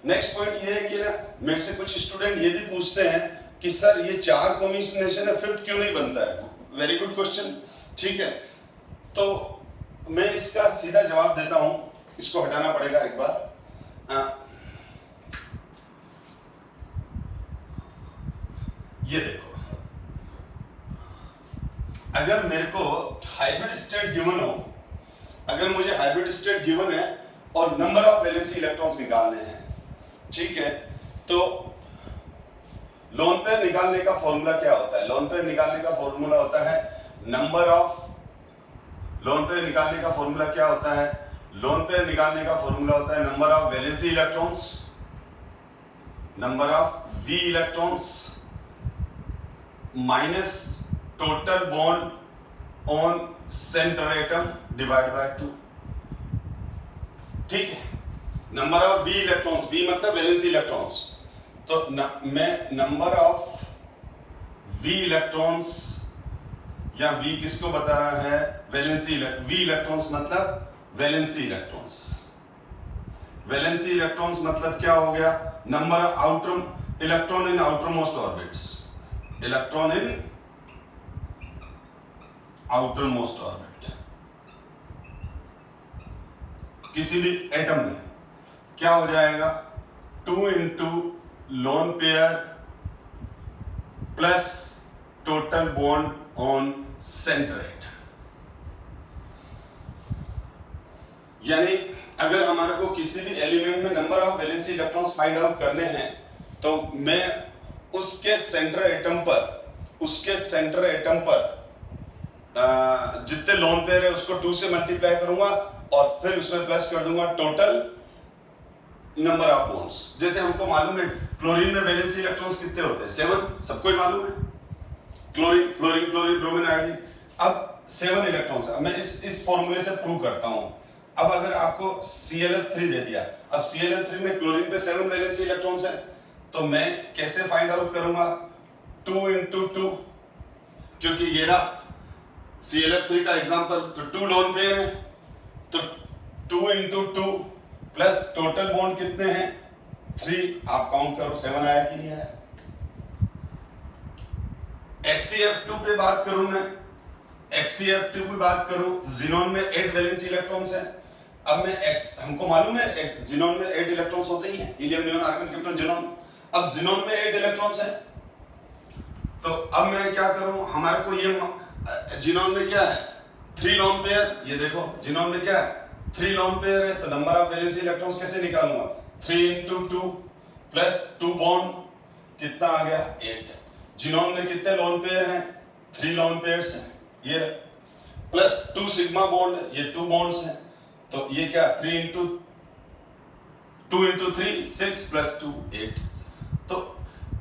Speaker 1: नेक्स्ट पॉइंट ये है कि ना, मेरे से कुछ स्टूडेंट ये भी पूछते हैं कि सर ये 4 कॉम्बिनेशन है, 5th क्यों नहीं बनता है? वेरी गुड क्वेश्चन, ठीक है। तो मैं इसका सीधा जवाब देता हूं, इसको हटाना पड़ेगा एक बार। ये देखो, अगर मेरे को हाइब्रिड स्टेट गिवन हो, अगर मुझे हाइब्रिड स्टेट गिवन है और नंबर ऑफ वैलेंसी इलेक्ट्रॉन्स निकालने हैं, ठीक है, तो लोन पेयर निकालने का फॉर्मूला क्या होता है? लोन पेयर निकालने का फॉर्मूला होता है नंबर ऑफ, लोन पेयर निकालने का फॉर्मूला क्या होता है? लोन पेयर निकालने का फॉर्मूला होता है number of valency electrons, number of V electrons minus total bond on centre atom divide by 2, ठीक है। Number of V electrons, V मतलब वैलेंसी इलेक्ट्रॉन्स, तो मैं नंबर ऑफ वी इलेक्ट्रॉन्स, या वी किसको बता रहा है? वैलेंसी वी इलेक्ट्रॉन्स मतलब वैलेंसी इलेक्ट्रॉन्स। वैलेंसी इलेक्ट्रॉन्स मतलब क्या हो गया? Number of outer electron in outermost orbits, electron in outermost orbit किसी भी एटम में क्या हो जाएगा? 2 into lone pair plus total bond on centre atom. यानी अगर हमारे को किसी भी एलिमेंट में number of valency electrons find out करने हैं, तो मैं उसके सेंटर एटम पर जितने लोन पेयर है उसको 2 से मल्टीप्लाई करूंगा और फिर उसमें प्लस कर दूंगा टोटल नंबर ऑफ बॉन्ड्स। जैसे हमको मालूम है क्लोरीन में वैलेंसी इलेक्ट्रॉन्स कितने होते हैं? 7, सबको ही मालूम है, chlorine, fluorine, chlorine, bromine, iodine. अब 7 इलेक्ट्रॉन्स है। अब मैं इस फॉर्मूले से प्रूव करता हूं। अब अगर आपको ClF3 दे दिया, अब ClF3 में क्लोरीन पे 7 वैलेंसी इलेक्ट्रॉन्स है, तो मैं कैसे फाइंड आउट करूंगा? 2 into 2, क्योंकि ये रहा ClF3 का एग्जांपल, तो 2 लोन पेयर है, तो 2 into 2 प्लस टोटल बॉन्ड कितने हैं? 3। आप काउंट करो 7 आया कि नहीं आया? HCF2 पे बात करूं मैं, HCF2 की बात करूं, जिनोन में 8 वैलेंसी इलेक्ट्रॉन्स हैं। अब मैं हमको मालूम है जिनोन में 8 इलेक्ट्रॉन्स होते ही हैं, helium, neon, argon, krypton, xenon. अब जिनोन में 8 इलेक्ट्रॉन्स हैं, तो अब मैं क्या करूं? हमारे को ये जिनोन में क्या है? 3 लोन पेयर। ये देखो जिनोन में क्या है? 3 लोन पेयर है, तो नंबर ऑफ वैलेंसी इलेक्ट्रॉन्स कैसे निकालूंगा? 3 into 2 प्लस 2 बॉन्ड, कितना आ गया? 8। जिनोन में कितने लोन पेयर हैं? 3 लोन पेयर्स हैं, ये प्लस 2 सिग्मा बॉन्ड है, ये 2 बॉन्ड्स हैं, तो ये क्या? 2 into 3 6 प्लस 2 8, तो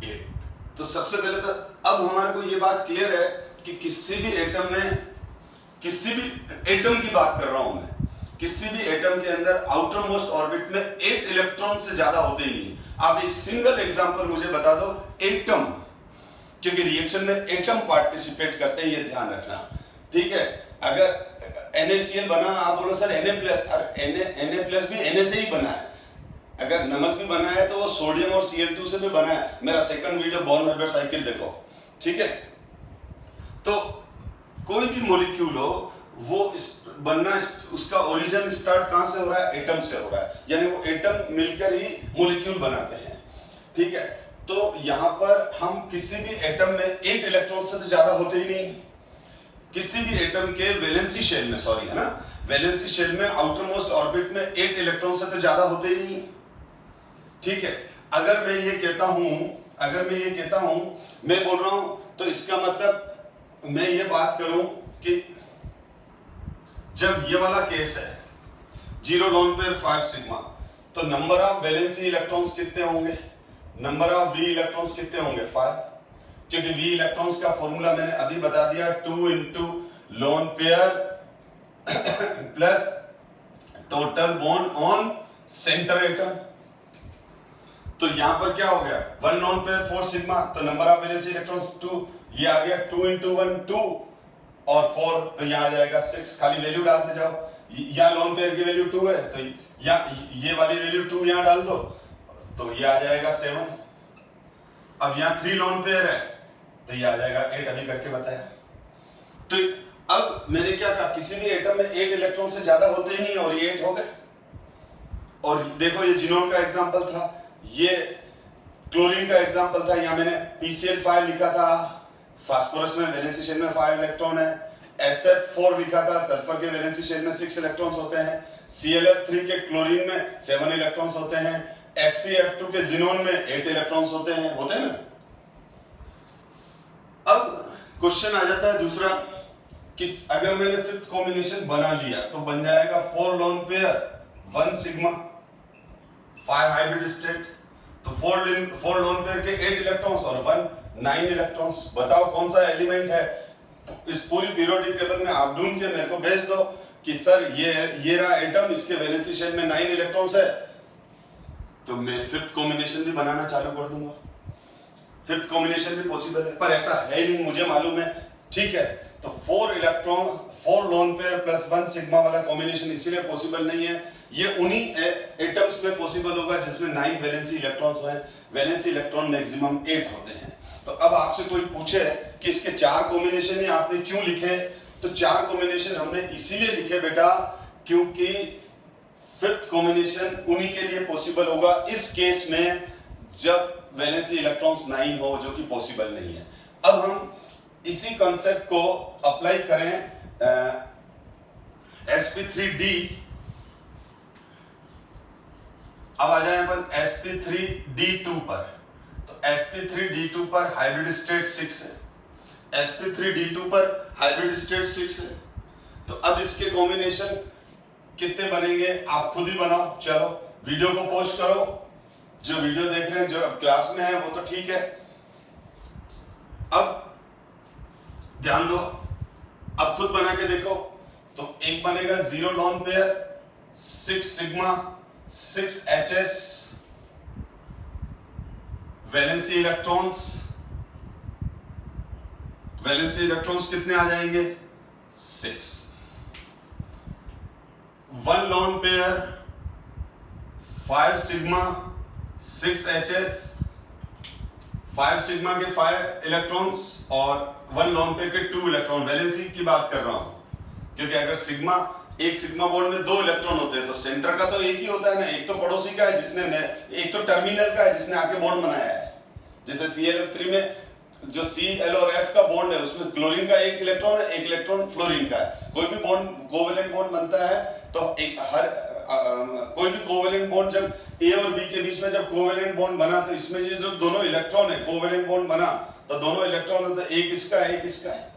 Speaker 1: 8। तो सबसे पहले तो अब हमारे को ये बात क्लियर है कि किसी भी एटम की बात कर रहा हूं मैं, किसी भी एटम के अंदर आउटर मोस्ट ऑर्बिट में 8 इलेक्ट्रॉन से ज्यादा होते ही नहीं। आप एक सिंगल एग्जांपल मुझे बता दो एटम, क्योंकि रिएक्शन में एटम पार्टिसिपेट करते हैं, ये ध्यान रखना, ठीक है? अगर NaCl बना, आप बोलो सर Na+, Na+ भी Na से ही बना है। अगर नमक भी बना है तो वो सोडियम और Cl2 से भी बना है। मेरा सेकंड वीडियो बॉर्न-हार्ट्ज साइकिल देखो, ठीक है? तो कोई भी मॉलिक्यूल हो, वो बनना, उसका ओरिजिन स्टार्ट कहां से हो रहा है? एटम से हो रहा है, यानी वो एटम मिलकर ही मॉलिक्यूल बनाते हैं, ठीक है? तो यहां पर हम किसी भी एटम में 8 इलेक्ट्रॉन से तो ज्यादा होते ही नहीं। किसी भी एटम के वैलेंसी शेल में, सॉरी है ना, वैलेंसी शेल में आउटर मोस्ट ऑर्बिट में 8 इलेक्ट्रॉन से तो ज्यादा होते ही नहीं, ठीक है? अगर मैं ये कहता हूं, मैं बोल रहा हूं, तो इसका मतलब मैं ये बात करूं कि जब ये वाला केस है 0 लोन पेयर 5 सिग्मा, तो नंबर ऑफ वैलेंसी इलेक्ट्रॉन्स कितने होंगे? नंबर ऑफ वी इलेक्ट्रॉन्स कितने होंगे? 5, क्योंकि वी इलेक्ट्रॉन्स का फॉर्मूला मैंने अभी बता दिया, 2 into lone pair plus total bond on centre atom. तो यहां पर क्या हो गया? 1 लोन पेयर 4 सिग्मा, तो नंबर ऑफ वैलेंसी इलेक्ट्रॉन्स 2, ये आ गया 2 into 1 2 और 4, तो यहां आ जाएगा 6। खाली वैल्यू डालते जाओ, यहां लोन पेयर की वैल्यू 2 है, तो ये वाली वैल्यू 2 यहां डाल दो, तो ये आ जाएगा 7। अब यहां 3 लोन पेयर है, तो ये आ जाएगा 8, अभी करके बताया। तो अब मैंने क्या कहा? किसी भी एटम में 8 इलेक्ट्रॉन से ज्यादा होते ही नहीं, और ये 8 हो गए। और देखो ये जिनोन का एग्जांपल था, ये क्लोरीन का एग्जांपल था, यहां मैंने PCl5 लिखा था, फास्फोरस में वैलेंसी शेल में 5 इलेक्ट्रॉन है, SF4 लिखा था, सल्फर के वैलेंसी शेल में 6 इलेक्ट्रॉन्स होते हैं, ClF3 के क्लोरीन में 7 इलेक्ट्रॉन्स होते हैं, HCF2 के जिनोन में 8 इलेक्ट्रॉन्स होते हैं ना? अब क्वेश्चन आ जाता है दूसरा कि अगर मैंने 5th कॉम्बिनेशन बना लिया तो बन जाएगा 4 lone pair 1 sigma 5 hybrid state, तो 4 लोन पेयर के 8 इलेक्ट्रॉन्स और 1 9 इलेक्ट्रॉन्स। बताओ कौन सा एलिमेंट है? इस पूरी पीरियोडिक टेबल में आप ढूंढ के मेरे को भेज दो कि सर ये रहा एटम, इसके वैलेंसी शेल में 9 इलेक्ट्रॉन्स है, तो मैं 5th कॉम्बिनेशन भी बनाना चालू कर दूंगा। 5th कॉम्बिनेशन भी पॉसिबल है, पर ऐसा है नहीं, मुझे मालूम है, ठीक है? तो 4 electron 4 lone pair plus 1 sigma वाला कॉम्बिनेशन इसीलिए पॉसिबल नहीं है, ये उन्हीं एटम्स में पॉसिबल होगा जिसमें 9 वैलेंसी इलेक्ट्रॉन्स हैं। वैलेंसी इलेक्ट्रॉन मैक्सिमम 8 होते हैं। तो अब आपसे कोई पूछे कि इसके 4 कॉम्बिनेशन ही आपने क्यों लिखे, तो 4 कॉम्बिनेशन हमने इसीलिए लिखे बेटा क्योंकि 5th कॉम्बिनेशन उन्हीं के लिए पॉसिबल होगा इस केस में जब वैलेंसी इलेक्ट्रॉन्स 9 हो, जो कि पॉसिबल नहीं है। अब हम इसी कॉन्सेप्ट को अप्लाई करें sp3d। अब आ जाए अपन sp3d2 पर, तो sp3d2 पर हाइब्रिड स्टेट 6 है, sp3d2 पर हाइब्रिड स्टेट 6 है, तो अब इसके कॉम्बिनेशन कितने बनेंगे आप खुद ही बनाओ। चलो वीडियो को पॉज करो, जो वीडियो देख रहे हैं, जो क्लास में है वो तो ठीक है। अब ध्यान दो, अब खुद बना के देखो। तो एक बनेगा 0 lone pair 6 sigma 6 HS valency electrons. Valency electrons कितने आ जाएंगे? 6। 1 lone pair 5 sigma 6 HS, 5 sigma के 5 इलेक्ट्रॉन्स और 1 लॉन पेयर के 2 इलेक्ट्रॉन। वैलेंसी की बात कर रहा हूं, क्योंकि अगर सिग्मा, एक सिग्मा बॉन्ड में 2 इलेक्ट्रॉन होते हैं तो सेंटर का तो एक ही होता है ना, एक तो पड़ोसी का है जिसने, एक तो टर्मिनल का है जिसने आके बॉन्ड बनाया है। जैसे ClF3 में जो Cl और F का बॉन्ड है उसमें क्लोरीन का एक इलेक्ट्रॉन है, एक इलेक्ट्रॉन फ्लोरीन का है। कोई भी बॉन्ड कोवेलेंट बॉन्ड बनता है तो एक कोई भी कोवेलेंट बॉन्ड जब A और B के बीच में जब कोवेलेंट बॉन्ड बना तो इसमें ये जो दोनों इलेक्ट्रॉन है, कोवेलेंट बॉन्ड बना तो दोनों इलेक्ट्रॉन, तो एक इसका है एक इसका है,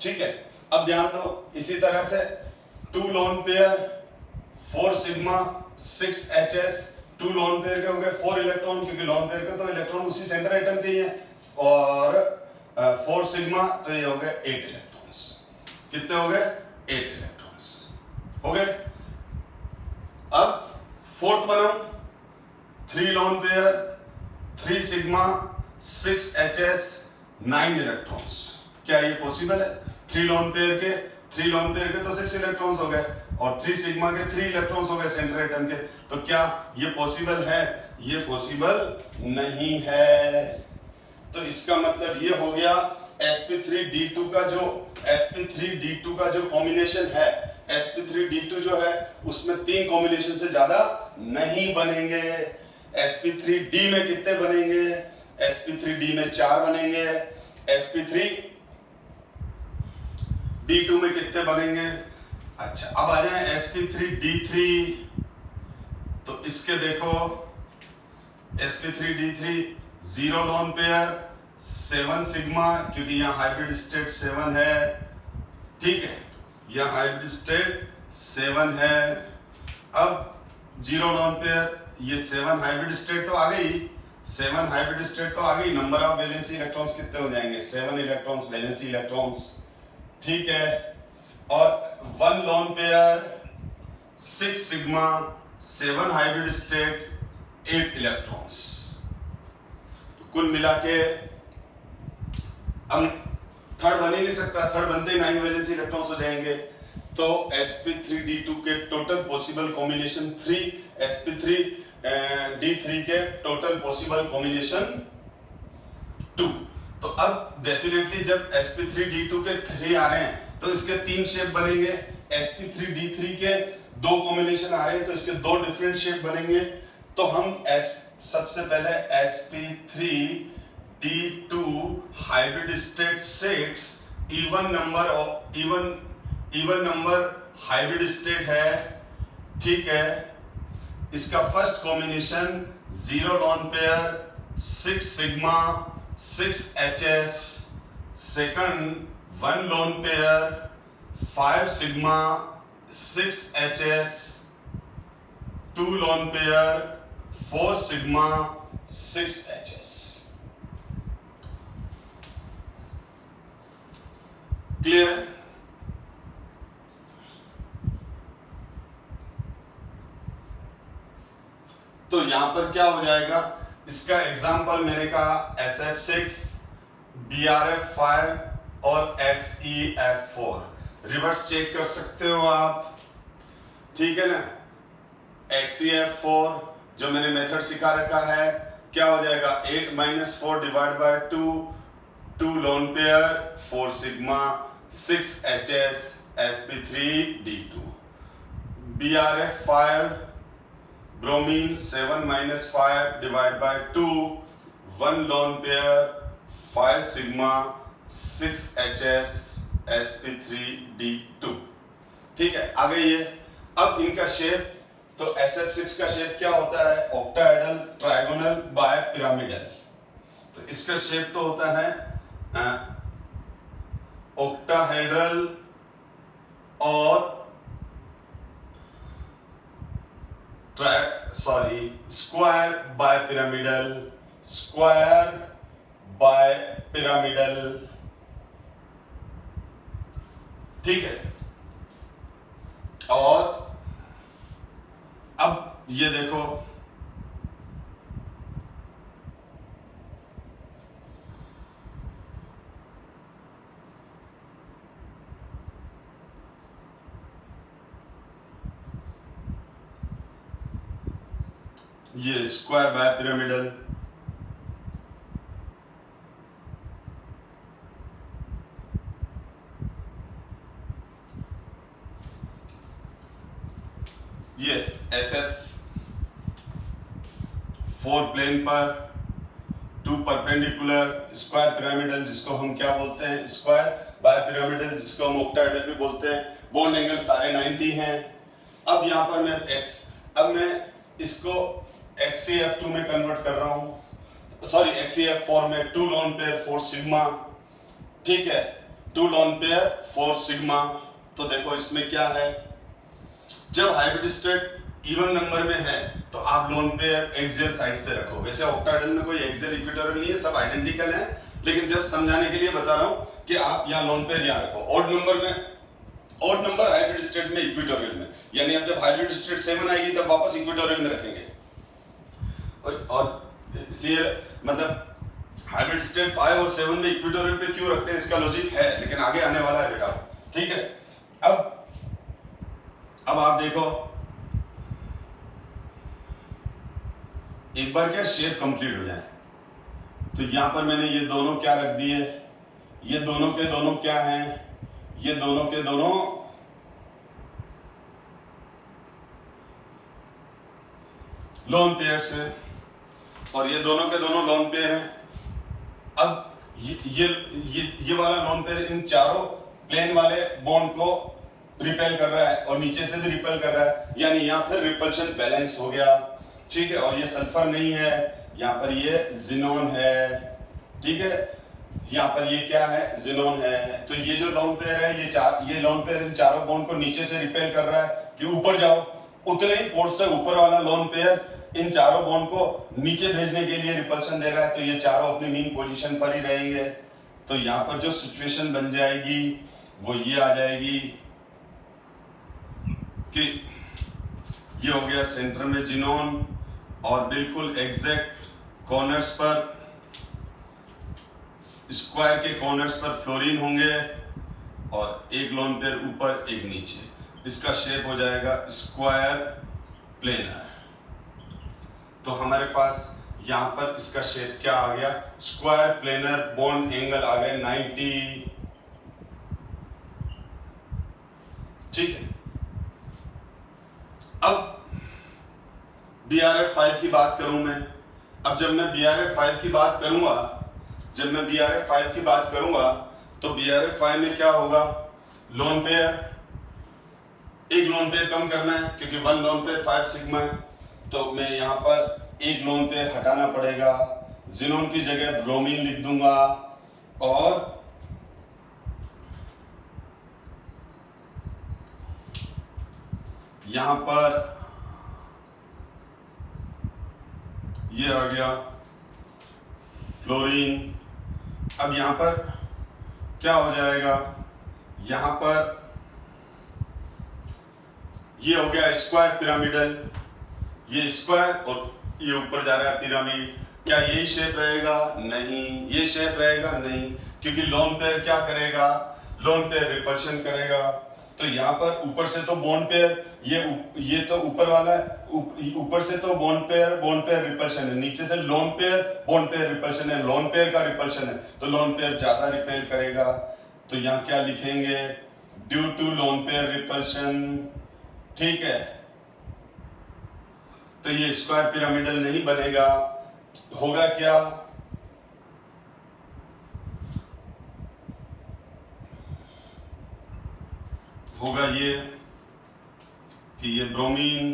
Speaker 1: ठीक है। अब ध्यान दो, इसी तरह से 2 lone pair 4 sigma 6 HS, 2 lone pair के हो गए 4 इलेक्ट्रॉन, क्योंकि लॉन पेयर के तो इलेक्ट्रॉन उसी सेंटर एटम के ही हैं, और 4 सिग्मा तो ये हो गए 8 इलेक्ट्रॉन्स। कितने हो गए? 8 इलेक्ट्रॉन्स हो गए। अब फोर्थ बनाओ, 3 lone pair 3 sigma 6 HS 9 electrons. क्या ये पॉसिबल है? 3 लॉन पेयर के तो 6 इलेक्ट्रॉन्स हो गए और 3 सिग्मा के 3 इलेक्ट्रॉन्स हो गए सेंटर एटम के। तो क्या ये पॉसिबल है? ये पॉसिबल नहीं है। तो इसका मतलब ये हो गया sp3d2 का जो कॉम्बिनेशन है, sp3d2 जो है उसमें 3 कॉम्बिनेशन से ज्यादा नहीं बनेंगे। sp3d में कितने बनेंगे? sp3d में 4 बनेंगे। sp3d2 में कितने बनेंगे? अच्छा, अब आ जाए sp3d3। तो इसके देखो, sp3d3 0 लॉन पेयर 7 सिग्मा, क्योंकि यहाँ हाइब्रिड स्टेट 7 है, ठीक है, यहाँ हाइब्रिड स्टेट 7 है। अब 0 लॉन पेयर, ये 7 हाइब्रिड स्टेट तो आ गई, 7 हाइब्रिड स्टेट तो आ गई। नंबर ऑफ वैलेंसी इलेक्ट्रॉन्स कितने हो जाएंगे? 7 इलेक्ट्रॉन्स वैलेंसी इलेक्ट्रॉन्स, ठीक है। और 1 lone pair 6 sigma 7 hybrid state 8 electrons. तो कुल मिला के हम थर्ड बन ही नहीं सकता, थर्ड बनते ही 9 वैलेंसी इलेक्ट्रॉन्स हो जाएंगे। तो sp3d2 के टोटल पॉसिबल कॉम्बिनेशन 3, sp3d3 के टोटल पॉसिबल कॉम्बिनेशन 2। तो अब डेफिनेटली जब sp3d2 के 3 आ रहे हैं तो इसके 3 शेप बनेंगे। sp3d3 के 2 कॉम्बिनेशन आ रहे हैं तो इसके 2 डिफरेंट शेप बनेंगे। तो हम सबसे पहले sp3d2 hybrid state 6 even number hybrid state है, ठीक है। इसका first combination 0 lone pair 6 sigma 6 HS, second 1 lone pair 5 sigma 6 HS, 2 lone pair 4 sigma 6 HS। Clear है? तो यहां पर क्या हो जाएगा, इसका एग्जाम्पल मैंने कहा SF6, BRF5 और XEF4। रिवर्स चेक कर सकते हो आप, ठीक है ना। XEF4 जो मैंने मेथड सिखा रखा है, क्या हो जाएगा? 8 - 4 divide by 2 lone pair 4 sigma 6 HS sp3d2। BRF5 bromine 7 - 5 divide by 2 1 lone pair 5 sigma 6 HS sp3d2, ठीक है। आ गई है। अब इनका शेप, तो SF6 का शेप क्या होता है? Octahedral, trigonal, bipyramidal. तो इसका शेप तो होता है ऑक्टाहेड्रल और square bipyramidal, square bipyramidal, ठीक है। और अब ये देखो, ये स्क्वायर बाय पिरामिडल, ये SF 4 प्लेन पर 2 परपेंडिकुलर स्क्वायर पिरामिडल, जिसको हम क्या बोलते हैं, स्क्वायर बाय पिरामिडल, जिसको हम ऑक्टाहेड्रल भी बोलते हैं। बॉन्ड एंगल सारे 90 हैं। अब यहां पर मैं इसको XCF2 में कन्वर्ट कर रहा हूं, सॉरी XCF4 में। 2 लोन पेयर 4 सिग्मा, ठीक है, 2 लोन पेयर 4 सिग्मा। तो देखो इसमें क्या है, जब हाइब्रिड स्टेट इवन नंबर में है तो आप लोन पेयर एक्सियल साइड्स पे रखो। वैसे ऑक्टाहेड्रल में कोई एक्सियल इक्वेटोरियल नहीं है, सब आइडेंटिकल हैं, लेकिन जस्ट समझाने के लिए बता रहा हूं कि आप यहाँ लोन पेयर यहाँ रखो। ऑड नंबर हाइब्रिड स्टेट में इक्वेटोरियल में, यानी अब जब हाइब्रिड स्टेट 7 आएगी तब वापस इक्वेटोरियल में रखेंगे। और मतलब हाइब्रिड स्टेट 5 और 7 में इक्वेटोरियल पे क्यों रखते हैं, इसका लॉजिक है, लेकिन आगे आने वाला है बेटा, ठीक है। अब आप देखो, एक बार क्या शेप कंप्लीट हो जाए, तो यहां पर मैंने ये दोनों क्या रख दिए, ये दोनों के दोनों क्या हैं, ये दोनों के दोनों लोन पेयर्स हैं, और ये दोनों के दोनों लोन पेयर हैं। अब ये वाला लोन पेयर इन चारों प्लेन वाले बॉन्ड को रिपेल कर रहा है और नीचे से भी रिपेल कर रहा है, यानी यहाँ फिर रिपल्शन बैलेंस हो गया, ठीक है। और ये सल्फर नहीं है, यहाँ पर ये जिनोन है, ठीक है, यहाँ पर ये क्या है, जिनोन है। तो ये जो लोन पेयर है, ये लोन पेयर इन चारों बॉन्ड को नीचे से रिपेल कर रहा है कि ऊपर जाओ, उतने ही फोर्स से ऊपर वाला लोन पेयर इन चारों बॉन्ड को नीचे भेजने के लिए रिपल्शन दे रहा है, तो ये चारों अपनी मीन पोजीशन पर ही रहेंगे। तो यहाँ पर जो सिचुएशन बन जाएगी वो ये आ जाएगी कि ये हो गया सेंटर में जिनोन, और बिल्कुल एग्जैक्ट कॉर्नर्स पर, स्क्वायर के कॉर्नर्स पर फ्लोरीन होंगे, और एक लोन पेयर ऊपर एक नीचे। इसका शेप हो जाएगा स्क्वायर प्लेनर। तो हमारे पास यहां पर इसका शेप क्या आ गया, स्क्वायर प्लेनर। बॉन्ड एंगल आ गए 90, ठीक है। अब BRF5 की बात करूं मैं, अब जब मैं BRF5 की बात करूंगा, तो BRF5 में क्या होगा, लोन पेयर, एक लोन पेयर कम करना है क्योंकि 1 लोन पेयर 5 सिग्मा है, तो मैं यहां पर एक लोन पेयर हटाना पड़ेगा, जिनोन की जगह ब्रोमीन लिख दूंगा, और यहां पर ये आ गया फ्लोरीन। अब यहां पर क्या हो जाएगा, यहां पर ये हो गया स्क्वायर पिरामिडल, ये स्क्वायर और ये ऊपर जा रहा है पिरामिड। क्या यही शेप रहेगा, नहीं, ये शेप रहेगा नहीं, क्योंकि लोन पेयर क्या करेगा, लोन पेयर रिपल्शन करेगा। तो यहाँ पर ऊपर से तो बॉन्ड पेयर, ये तो ऊपर वाला है, ऊपर से तो बॉन्ड पेयर रिपल्शन है, नीचे से loan pair bond pair repulsion है, लोन पेयर का रिपल्शन है, तो लोन पेयर ज्यादा रिपेल करेगा। तो यहाँ क्या लिखेंगे, due to lone pair repulsion, ठीक है। तो ये स्क्वायर पिरामिडल नहीं बनेगा, होगा क्या, होगा ये कि ये ब्रोमीन,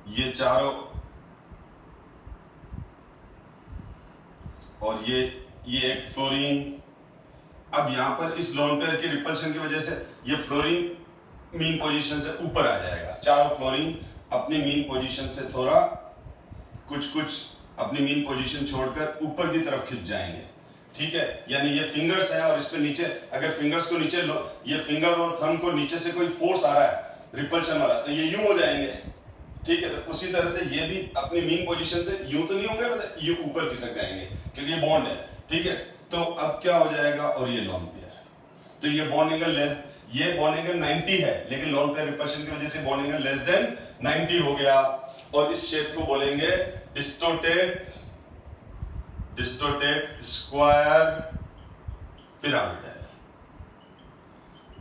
Speaker 1: ये चारों, और ये एक फ्लोरीन। अब यहां पर इस लोन पेयर के रिपल्शन की वजह से ये फ्लोरीन मीन पोजीशन से ऊपर आ जाएगा, चारों फ्लोरीन अपनी मीन पोजीशन से थोड़ा कुछ अपनी मीन पोजीशन छोड़कर ऊपर की तरफ खिंच जाएंगे, ठीक है, यानी ये फिंगर्स हैं और इस पे नीचे अगर फिंगर्स को नीचे लो, ये फिंगर और थंब को नीचे से कोई फोर्स आ रहा है रिपल्शन वाला, तो ये यूं हो जाएंगे, ठीक है। तो उसी तरह से ये भी अपनी मीन पोजीशन से यूं तो नहीं होंगे, मतलब यूं ऊपर खिसक जाएंगे क्योंकि ये बॉन्ड है, ठीक है। तो अब क्या हो जाएगा, और ये लोन पेयर, तो ये बॉन्ड एंगल लेस, ये बॉन्ड एंगल 90 है लेकिन लोन पेयर रिपल्शन की वजह से बॉन्ड एंगल लेस देन 90 हो गया, और इस शेप को बोलेंगे distorted square pyramidal.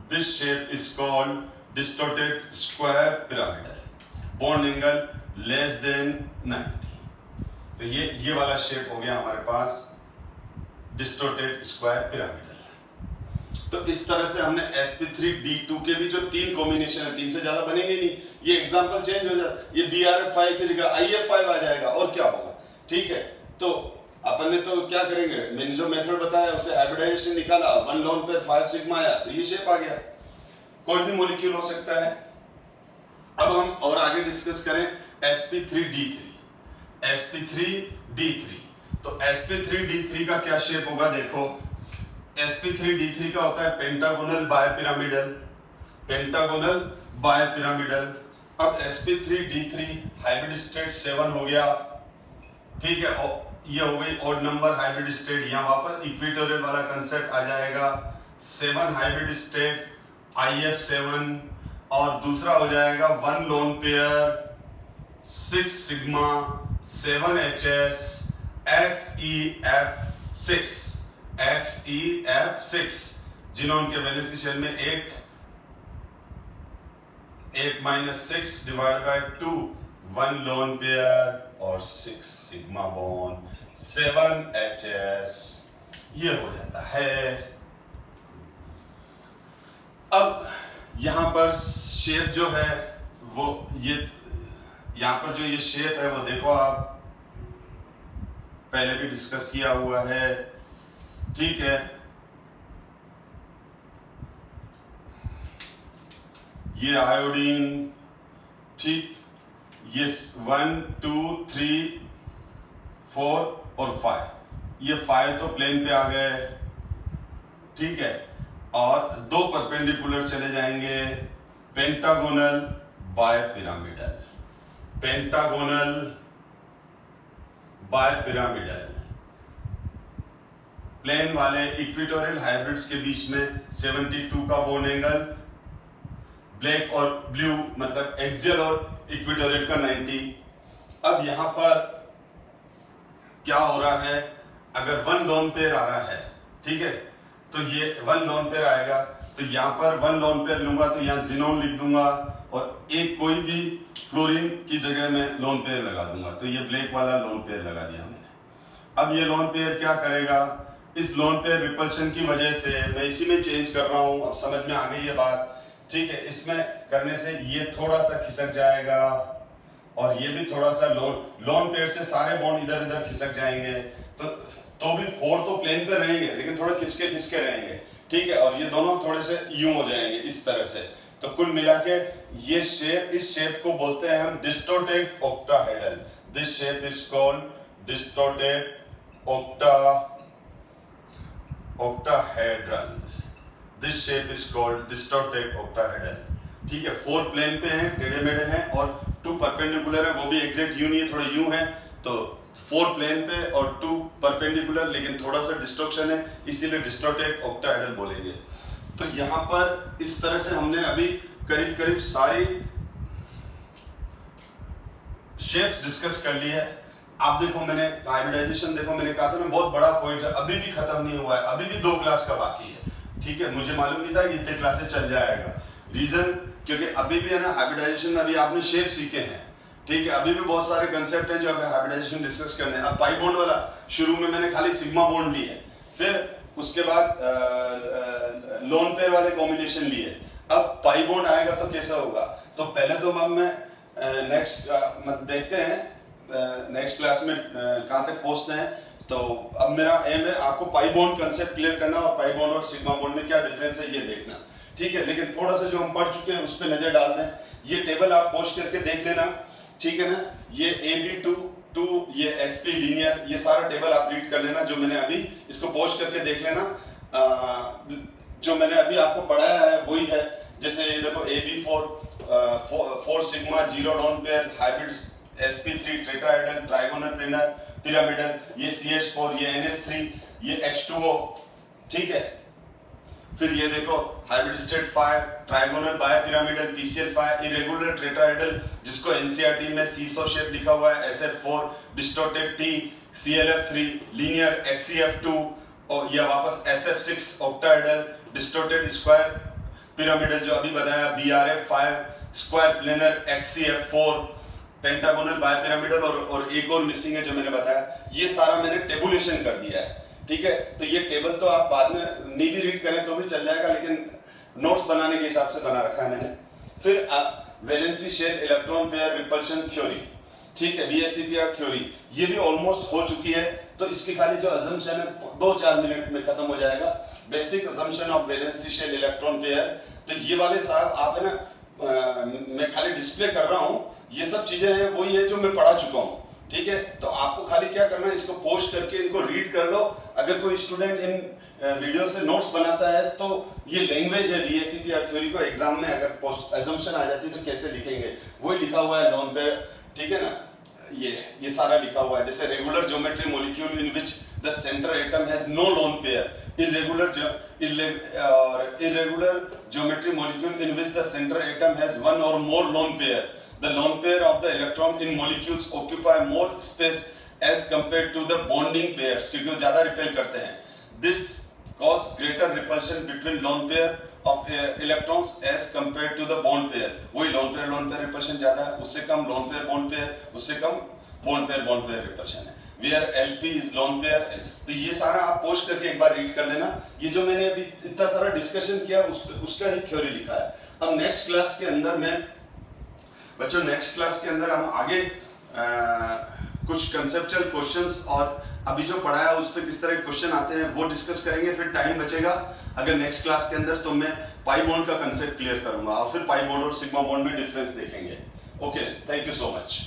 Speaker 1: This shape is called distorted square pyramidal, bond angle less than 90। तो ये वाला शेप हो गया हमारे पास डिस्टोर्टेड स्क्वायर पिरामिडल। तो इस तरह से हमने sp3d2 के भी जो 3 कॉम्बिनेशन है, 3 से ज्यादा बनेंगे नहीं, ये एग्जांपल चेंज हो जाता, ये BRF5 की जगह IF5 आ जाएगा और क्या होगा, ठीक है। तो अपन ने तो क्या करेंगे, मैंने जो मेथड बताया उसे हाइब्रिडाइजेशन निकाला, 1 लोन पेयर 5 सिग्मा आया, तो ये शेप आ गया, कोई भी मॉलिक्यूल हो सकता है। अब हम और आगे डिस्कस करें sp3d3, तो sp3d3 का क्या शेप होगा, देखो sp3d3 का होता है पेंटागोनल बायपिरामिडल। अब sp3d3 हाइब्रिड स्टेट 7 हो गया, ठीक है, और ये हो गई ऑड नंबर हाइब्रिड स्टेट, यहाँ वापस इक्वेटोरियल वाला कंसेप्ट आ जाएगा, 7 हाइब्रिड स्टेट IF7, और दूसरा हो जाएगा 1 lone pair 6 sigma 7 HS XEF6 xenon के वैलेंसी शेल में 8-6 डिवाइड बाय 2, 1 लोन पेयर और 6 सिग्मा बॉन्ड 7 HS, ये हो जाता है। अब यहां पर शेप जो है वो ये, यहां पर जो ये शेप है वो देखो आप, पहले भी डिस्कस किया हुआ है, ठीक है। ये आयोडीन, ठीक, ये 1 2 3 4 और 5, ये 5 तो प्लेन पे आ गए, ठीक है, और 2 परपेंडिकुलर चले जाएंगे, पेंटागोनल बायपिरामिडल, प्लेन वाले इक्वेटोरियल हाइब्रिड्स के बीच में 72 का बॉन्ड एंगल, ब्लैक और ब्लू मतलब एक्सियल और इक्वेटोरियल का 90। अब यहां पर क्या हो रहा है, अगर 1 लोन पेयर आ रहा है, ठीक है, तो ये 1 लोन पेयर आएगा, तो यहाँ पर 1 लोन पेयर लूंगा तो यहाँ जिनोन लिख दूंगा और एक कोई भी फ्लोरीन की जगह में लोन पेयर लगा दूंगा, तो ये ब्लैक वाला लोन पेयर लगा दिया मैंने। अब ये लोन पेयर क्या करेगा, इस लोन पेयर रिपल्शन की वजह से मैं इसी में चेंज कर रहा हूं, अब समझ में आ गई ये बात, ठीक है। इसमें करने से ये थोड़ा सा खिसक जाएगा और ये भी थोड़ा सा लोन पेयर से सारे बॉन्ड इधर इधर खिसक जाएंगे, तो भी 4 तो प्लेन पे रहेंगे लेकिन थोड़े खिसके रहेंगे, ठीक है, और ये दोनों थोड़े से यूं हो जाएंगे इस तरह से। तो कुल मिला के ये शेप, इस शेप को बोलते हैं हम distorted octahedral. This shape is called distorted octahedral। This shape is called distorted octahedral, ठीक है। 4 प्लेन पे हैं, टेढ़े मेढ़े हैं, और 2 परपेंडिकुलर है, वो भी एग्जैक्ट यूं नहीं है, थोड़े यूं है, तो 4 प्लेन पे और 2 परपेंडिकुलर लेकिन थोड़ा सा डिस्टॉर्शन है, इसीलिए डिस्टोर्टेड ऑक्टाहेड्रल बोलेंगे। तो यहां पर इस तरह से हमने अभी करीब करीब सारी शेप्स डिस्कस कर ली है। आप देखो, मैंने हाइब्रिडाइजेशन देखो, मैंने कहा था ना बहुत बड़ा पॉइंट है, अभी भी खत्म नहीं हुआ है, अभी भी 2 क्लास का बाकी है, ठीक है। मुझे मालूम नहीं था कि इतने क्लासेस चल जाएगा, रीजन क्योंकि अभी भी है ना हाइब्रिडाइजेशन में अभी आपने शेप सीखे हैं, ठीक है, अभी भी बहुत सारे कंसेप्ट हैं जो हमें हाइब्रिडाइजेशन डिस्कस करने हैं। अब पाई बॉन्ड वाला शुरू में मैंने खाली सिग्मा बॉन्ड लिए, फिर उसके बाद लोन पेयर वाले कॉम्बिनेशन लिए, अब पाई बॉन्ड आएगा तो कैसा होगा। तो पहले तो अब मैं नेक्स्ट देखते हैं नेक्स्ट क्लास में कहाँ तक पहुँचते हैं। तो अब मेरा एम है आपको पाई बॉन्ड कंसेप्ट क्लियर करना और पाई बॉन्ड और सिग्मा बॉन्ड में क्या डिफरेंस है ये देखना, ठीक है। लेकिन थोड़ा सा जो हम पढ़ चुके हैं उस पर नजर डाल दें, ये टेबल आप पोस्ट करके देख लेना, ठीक है ना। ये AB2 टू ये एसपी लीनियर, ये सारा टेबल आप रीड कर लेना जो मैंने अभी इसको पोस्ट करके देख लेना। जो मैंने अभी आपको पढ़ाया है वही है। जैसे ये देखो AB4 4 sigma 0 lone pair hybrid sp3 tetrahedral trigonal planar pyramidal, ये CH4, ये NH3, ये H2O, ठीक है। फिर ये देखो hybrid state 5 trigonal bipyramidal PCl 5 irregular tetrahedral जिसको NCERT में सीसो शेप लिखा हुआ है SF4 distorted T ClF3 linear XCF2 और ये वापस SF6 octahedral distorted square pyramidal जो अभी बताया BRF5 square planar XCF4 pentagonal bipyramidal और एक और मिसिंग है जो मैंने बताया। ये सारा मैंने टेबुलेशन कर दिया है, ठीक है। तो ये टेबल तो आप बाद में नहीं भी रीड करें तो भी चल जाएगा, लेकिन नोट्स बनाने के हिसाब से बना रखा है मैंने। फिर valency shell electron pair repulsion theory, ठीक है, VSEPR थ्योरी, ये भी ऑलमोस्ट हो चुकी है। तो इसकी खाली जो अजम्पशन है 2-4 मिनट में खत्म हो जाएगा। Basic assumption of valency shell electron pair, तो ये वाले साहब आप है ना मैं खाली डिस्प्ले कर रहा हूँ, ये सब चीजें हैं वही है जो मैं पढ़ा चुका हूँ, ठीक है। तो आपको खाली क्या करना है, इसको पोस्ट करके इनको रीड कर लो। अगर कोई स्टूडेंट इन वीडियो से नोट्स बनाता है तो ये लैंग्वेज है VSEPR थ्योरी को एग्जाम में अगर पोस्ट अजम्पशन आ जाती है तो कैसे लिखेंगे, वही लिखा हुआ है लॉन पेयर, ठीक है ना। ये सारा लिखा हुआ है। जैसे regular geometry molecule in which the centre atom has no lone pair, irregular geometry molecule in which the center atom has one or more lone pair. The lone pair of the electron in molecules occupy more space as compared to the bonding pairs, क्योंकि वो ज्यादा repel करते हैं। This cause greater repulsion between lone pair of electrons as compared to the bond pair. वही lone pair repulsion ज्यादा है, उससे कम lone pair bond pair, उससे कम bond pair repulsion है। Where LP is lone pair, तो ये सारा आप पोस्ट करके एक बार रीड कर लेना। ये जो मैंने अभी इतना सारा डिस्कशन किया उसका ही थ्योरी लिखा है। अब नेक्स्ट क्लास के अंदर बच्चों नेक्स्ट क्लास के अंदर हम आगे कुछ कंसेप्चुअल क्वेश्चंस और अभी जो पढ़ाया उस पर किस तरह के क्वेश्चन आते हैं वो डिस्कस करेंगे। फिर टाइम बचेगा अगर नेक्स्ट क्लास के अंदर तो मैं पाई बॉन्ड का कंसेप्ट क्लियर करूंगा और फिर पाई बॉन्ड और सिग्मा बॉन्ड में डिफरेंस देखेंगे। Okay, thank you so much.